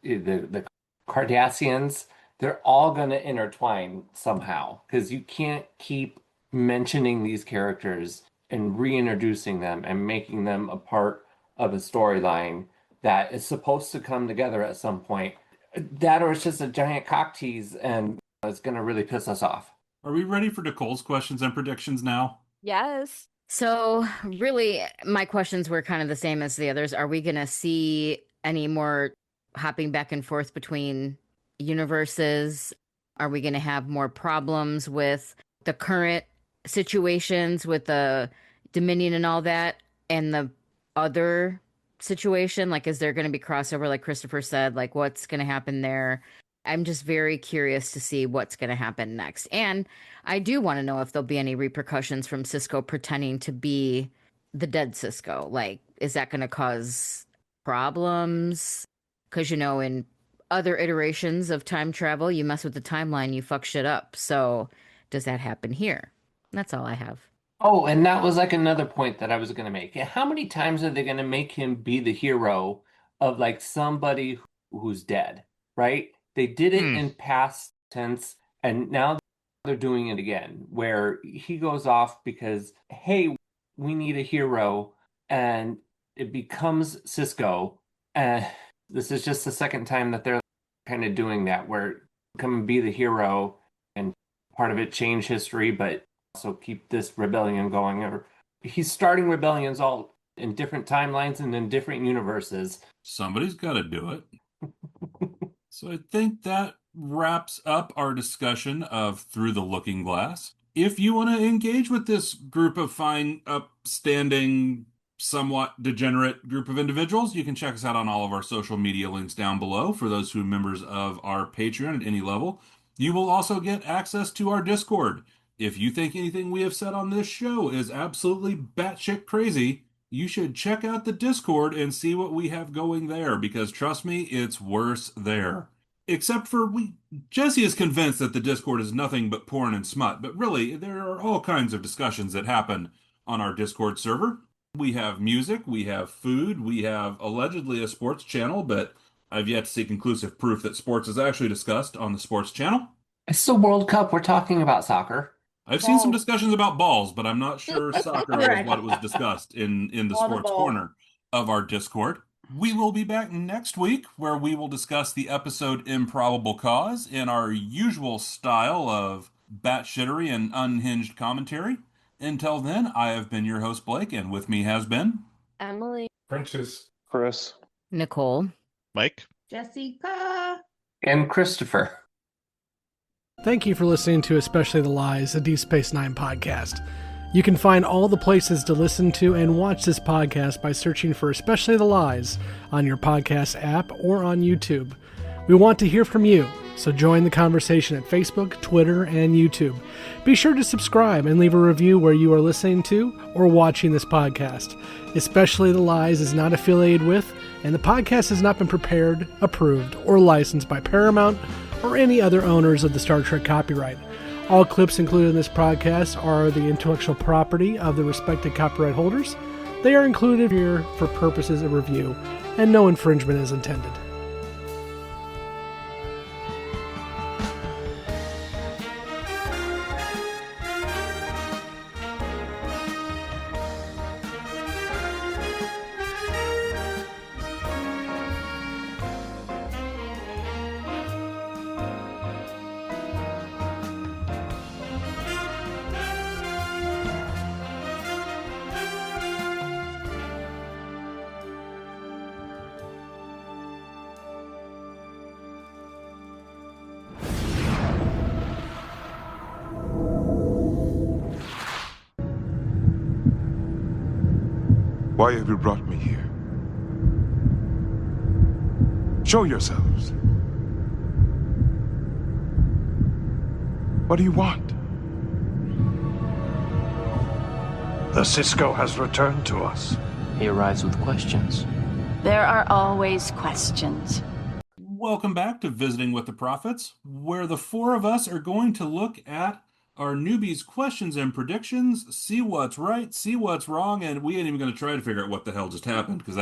the Cardassians, they're all going to intertwine somehow, because you can't keep mentioning these characters and reintroducing them and making them a part of a storyline that is supposed to come together at some point. That, or it's just a giant cock tease, and it's going to really piss us off. Are we ready for Nicole's questions and predictions now? Yes. So really, my questions were kind of the same as the others. Are we going to see any more hopping back and forth between universes? Are we going to have more problems with the current situations with the Dominion and all that, and the other situation? Like, is there going to be crossover, like Christopher said? Like, what's going to happen there? I'm just very curious to see what's going to happen next. And I do want to know if there'll be any repercussions from Cisco pretending to be the dead Cisco. Like, is that going to cause problems? Because, in other iterations of time travel, you mess with the timeline, you fuck shit up. So does that happen here? That's all I have. Oh, and that was like another point that I was going to make. How many times are they going to make him be the hero of like somebody who's dead, right? They did it in past tense, and now they're doing it again, where he goes off because, hey, we need a hero, and it becomes Cisco. And this is just the second time that they're kind of doing that, where come and be the hero, and part of it change history, but also keep this rebellion going. Or he's starting rebellions all in different timelines and in different universes. Somebody's got to do it. So I think that wraps up our discussion of Through the Looking Glass. If you want to engage with this group of fine, upstanding, somewhat degenerate group of individuals, you can check us out on all of our social media links down below. For those who are members of our Patreon at any level, you will also get access to our Discord. If you think anything we have said on this show is absolutely batshit crazy, you should check out the Discord and see what we have going there, because trust me, it's worse there. Except for Jessi is convinced that the Discord is nothing but porn and smut, but really, there are all kinds of discussions that happen on our Discord server. We have music, we have food, we have allegedly a sports channel, but I've yet to see conclusive proof that sports is actually discussed on the sports channel. It's the World Cup. We're talking about soccer. I've seen some discussions about balls, but I'm not sure soccer was Right. what was discussed in the All the sports balls. corner of our Discord. We will be back next week where we will discuss the episode Improbable Cause in our usual style of batshittery and unhinged commentary. Until then, I have been your host, Blake, and with me has been Emily. Prentice. Chris. Nicole. Mike? Jessica. And Christopher. Thank you for listening to Especially the Lies, a Deep Space Nine podcast. You can find all the places to listen to and watch this podcast by searching for Especially the Lies on your podcast app or on YouTube. We want to hear from you, so join the conversation at Facebook, Twitter, and YouTube. Be sure to subscribe and leave a review where you are listening to or watching this podcast. Especially the Lies is not affiliated with, and the podcast has not been prepared, approved, or licensed by Paramount or any other owners of the Star Trek copyright. All clips included in this podcast are the intellectual property of the respective copyright holders. They are included here for purposes of review, and no infringement is intended. Why have you brought me here? Show yourselves. What do you want? The Cisco has returned to us. He arrives with questions. There are always questions. Welcome back to Visiting with the Prophets, where the four of us are going to look at our newbies' questions and predictions, see what's right, see what's wrong, and we ain't even going to try to figure out what the hell just happened, because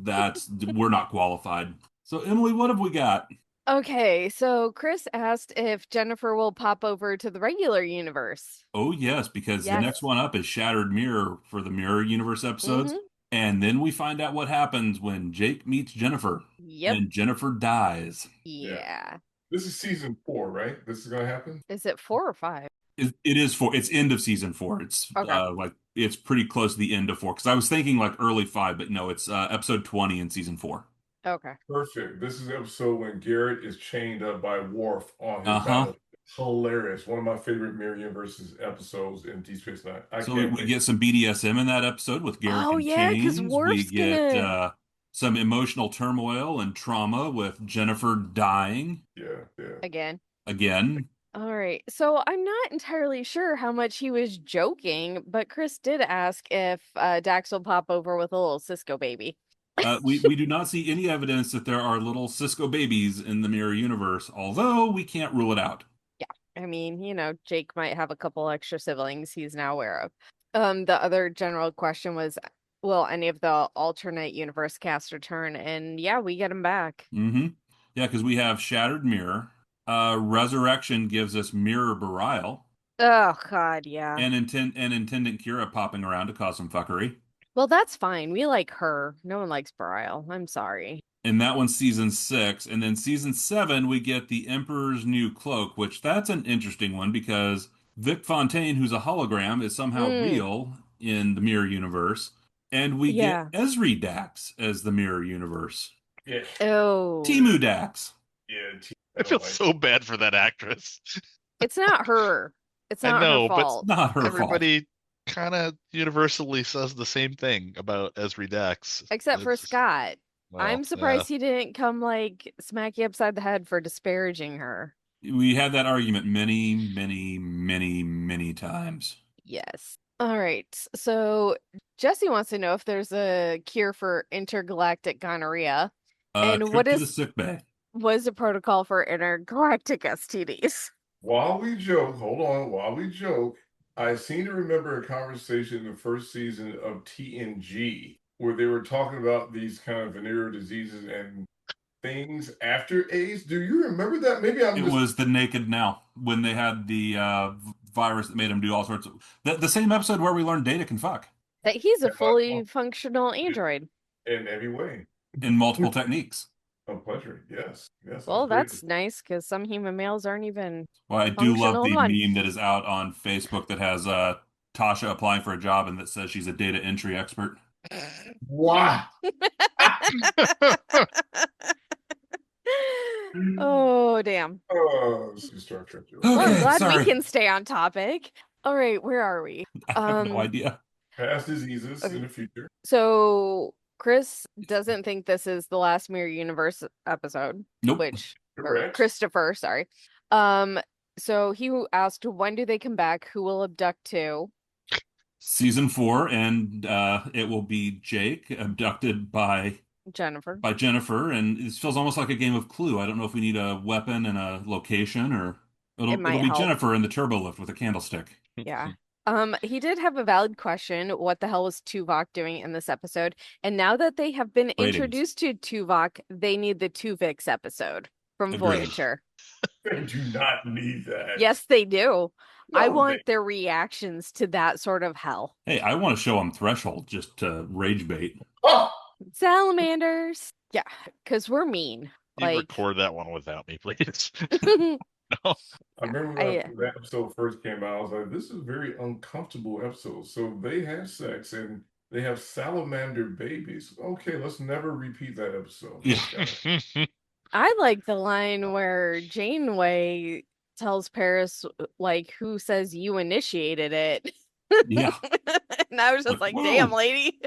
that's we're not qualified. So, Emily, what have we got? Okay, so Chris asked if Jennifer will pop over to the regular universe. Oh, yes, because the Yes. next one up is Shattered Mirror for the Mirror Universe episodes. And then we find out what happens when Jake meets Jennifer. Yep. And Jennifer dies. Yeah. This is season 4, right? This is going to happen? Is it 4 or 5? It is 4. It's end of season 4. It's Okay. it's pretty close to the end of 4. Because I was thinking like early 5, but no, it's episode 20 in season 4. Okay. Perfect. This is the episode when Garrett is chained up by Worf on his battle. Hilarious. One of my favorite Mirror Universes episodes in Deep Space Nine. So we get some BDSM in that episode with Garrett Oh, and yeah, 'cause chains. Worf's We get gonna- some emotional turmoil and trauma with Jennifer dying. Yeah. Again. All right. So I'm not entirely sure how much he was joking, but Chris did ask if Dax will pop over with a little Cisco baby. We do not see any evidence that there are little Cisco babies in the Mirror Universe, although we can't rule it out. Yeah. I mean, Jake might have a couple extra siblings he's now aware of. The other general question was, will any of the alternate universe cast return? And yeah, we get them back. Mm-hmm. Yeah, because we have Shattered Mirror. Resurrection gives us Mirror Burial. Oh, God, yeah. And Intendant Kira popping around to cause some fuckery. Well, that's fine. We like her. No one likes Brile. I'm sorry. And that one's season 6. And then season 7, we get the Emperor's New Cloak, which that's an interesting one because Vic Fontaine, who's a hologram, is somehow real in the Mirror Universe. And we get Esri Dax as the Mirror Universe. Yeah. Oh. Timu Dax. Yeah. I feel so bad for that actress. It's not her. It's not her fault. Not her fault. Everybody kind of universally says the same thing about Esri Dax. Except for Scott. Well, I'm surprised he didn't come smack you upside the head for disparaging her. We had that argument many, many, many, many times. Yes. All right. So Jessi wants to know if there's a cure for intergalactic gonorrhea. And Trip to the sick bay. what is the protocol for intergalactic STDs? While we joke, hold on, while we joke, I seem to remember a conversation in the first season of TNG where they were talking about these kind of venereal diseases and things after AIDS. Do you remember that? Maybe It was the Naked Now when they had the virus that made him do all sorts of the same episode where we learned Data can fuck That he's a fully functional android. in every way. in multiple techniques. A pleasure. Yes. Yes. Well, that's nice because some human males aren't even. Well, I do love functional the one. meme that is out on Facebook that has Tasha applying for a job and that says she's a data entry expert. Wow. Oh, damn. Oh, Star Trek. Well, I'm Okay, glad sorry. we can stay on topic. All right, where are we? I have no idea. Past diseases in the future. So Chris doesn't think this is the last Mirror Universe episode. Nope. Or Correct. Christopher, sorry. So he asked, when do they come back? Who will abduct to? Season 4, and it will be Jake abducted by Jennifer. And it feels almost like a game of Clue. I don't know if we need a weapon and a location, or it'll might be help. Jennifer in the turbo lift with a candlestick. Yeah. He did have a valid question. What the hell was Tuvok doing in this episode? And now that they have been Ratings. introduced to Tuvok, they need the Tuvix episode from Agreed. Voyager. They do not need that. Yes, they do. I No, want their reactions to that sort of hell. Hey, I want to show them Threshold just to rage bait. Oh! Salamanders. Yeah, because we're mean. You Like, record that one without me, please. I remember when that episode first came out, I was like, this is a very uncomfortable episode. So they have sex and they have salamander babies. Okay, let's never repeat that episode. Yeah. I like the line where Janeway tells Paris, like, who says you initiated it? Yeah. And I was just like, Whoa. damn, lady.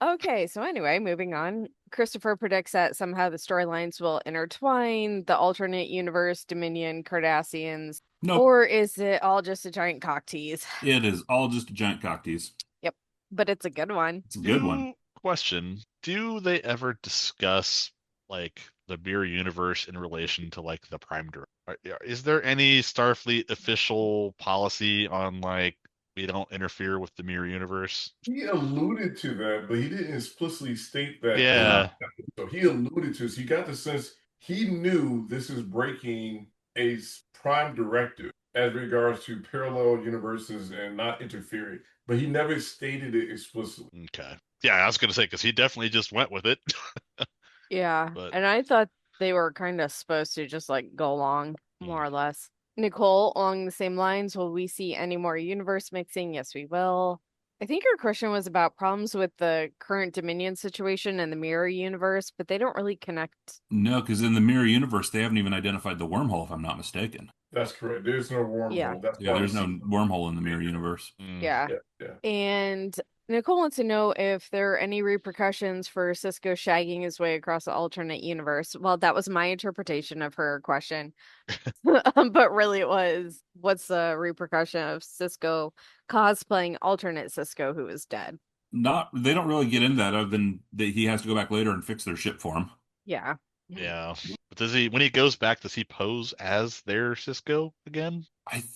Okay, so anyway, moving on. Christopher predicts that somehow the storylines will intertwine, the alternate universe, Dominion, Cardassians. Nope. Or is it all just a giant cock tease? It is all just a giant cock tease. Yep, but it's a good one. It's a good one. Question: do they ever discuss like the Mirror Universe in relation to like the Prime Directive? Is there any Starfleet official policy on like we don't interfere with the Mirror Universe? He alluded to that, but he didn't explicitly state that. Yeah. So he alluded to it. So you got the sense he knew this is breaking a prime directive as regards to parallel universes and not interfering, but he never stated it explicitly. Okay. Yeah, I was going to say, because he definitely just went with it. Yeah, But- and I thought they were kind of supposed to just like go along, more or less. Nicole, along the same lines, will we see any more universe mixing? Yes, we will. I think her question was about problems with the current Dominion situation and the Mirror Universe, but they don't really connect. No, because in the Mirror Universe, they haven't even identified the wormhole, if I'm not mistaken. That's correct. There's no wormhole. Yeah. That's Yeah, why there's we no see- wormhole in the Mirror Universe. Yeah. And Nicole wants to know if there are any repercussions for Cisco shagging his way across the alternate universe. Well, that was my interpretation of her question. But really it was, what's the repercussion of Cisco cosplaying alternate Cisco who is dead? They don't really get into that other than that he has to go back later and fix their ship for him. Yeah. Yeah. But does he, when he goes back, does he pose as their Cisco again?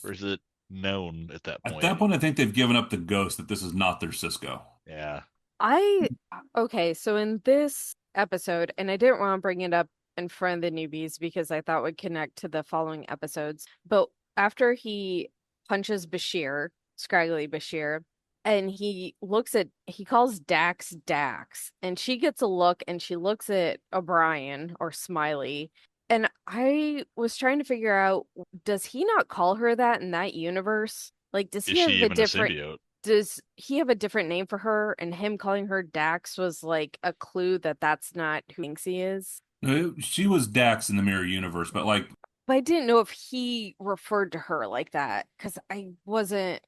Or is it known at that point? At that point, I think they've given up the ghost that this is not their Cisco. Yeah. Okay, so in this episode, and I didn't want to bring it up in front of the newbies because I thought would connect to the following episodes, but after he punches Bashir, Scraggly Bashir, and he calls Dax, and she gets a look and she looks at O'Brien or Smiley. And I was trying to figure out, does he not call her that in that universe? Like, does he Is have she a even different a symbiote? does he have a different name for her? And him calling her Dax was like a clue that that's not who he thinks he is. No, she was Dax in the Mirror Universe, but like, But I didn't know if he referred to her like that because I was a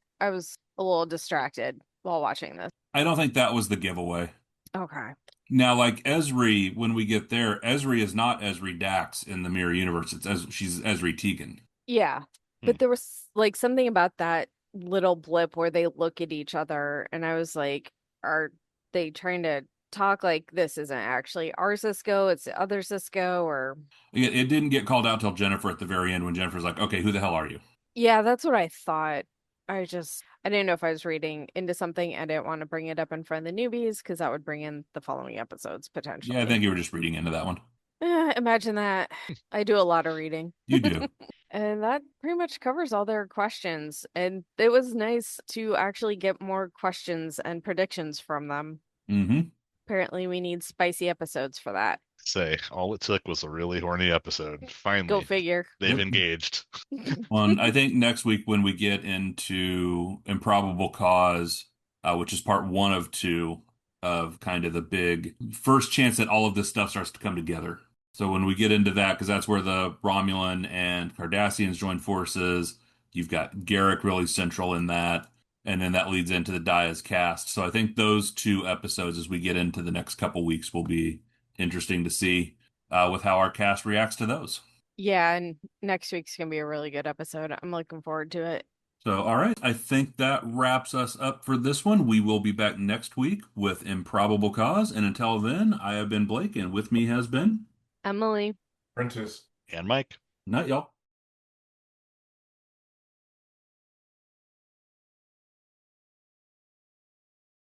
little distracted while watching this. I don't think that was the giveaway. Okay. Now, like Esri, when we get there, Esri is not Esri Dax in the Mirror Universe. She's Esri Tegan. Yeah. But there was like something about that little blip where they look at each other and I was like, are they trying to talk like this isn't actually our Cisco, it's the other Cisco, or It didn't get called out till Jennifer at the very end when Jennifer's like, okay, who the hell are you? yeah, that's what I thought. I didn't know if I was reading into something. I didn't want to bring it up in front of the newbies because that would bring in the following episodes potentially. Yeah, I think you were just reading into that one. Imagine that. I do a lot of reading. You do. And that pretty much covers all their questions. And it was nice to actually get more questions and predictions from them. Mm-hmm. Apparently, we need spicy episodes for that. Say, all it took was a really horny episode. Finally, Go figure. They've engaged. I think next week when we get into Improbable Cause, which is part 1 of 2 of kind of the big first chance that all of this stuff starts to come together. So when we get into that, because that's where the Romulan and Cardassians join forces, you've got Garrick really central in that, and then that leads into the Diaz cast. So I think those 2 episodes, as we get into the next couple weeks, will be interesting to see with how our cast reacts to those. Yeah, and next week's going to be a really good episode. I'm looking forward to it. So, all right, I think that wraps us up for this one. We will be back next week with Improbable Cause. And until then, I have been Blake, and with me has been Emily, Prentice, and Mike. Night, y'all.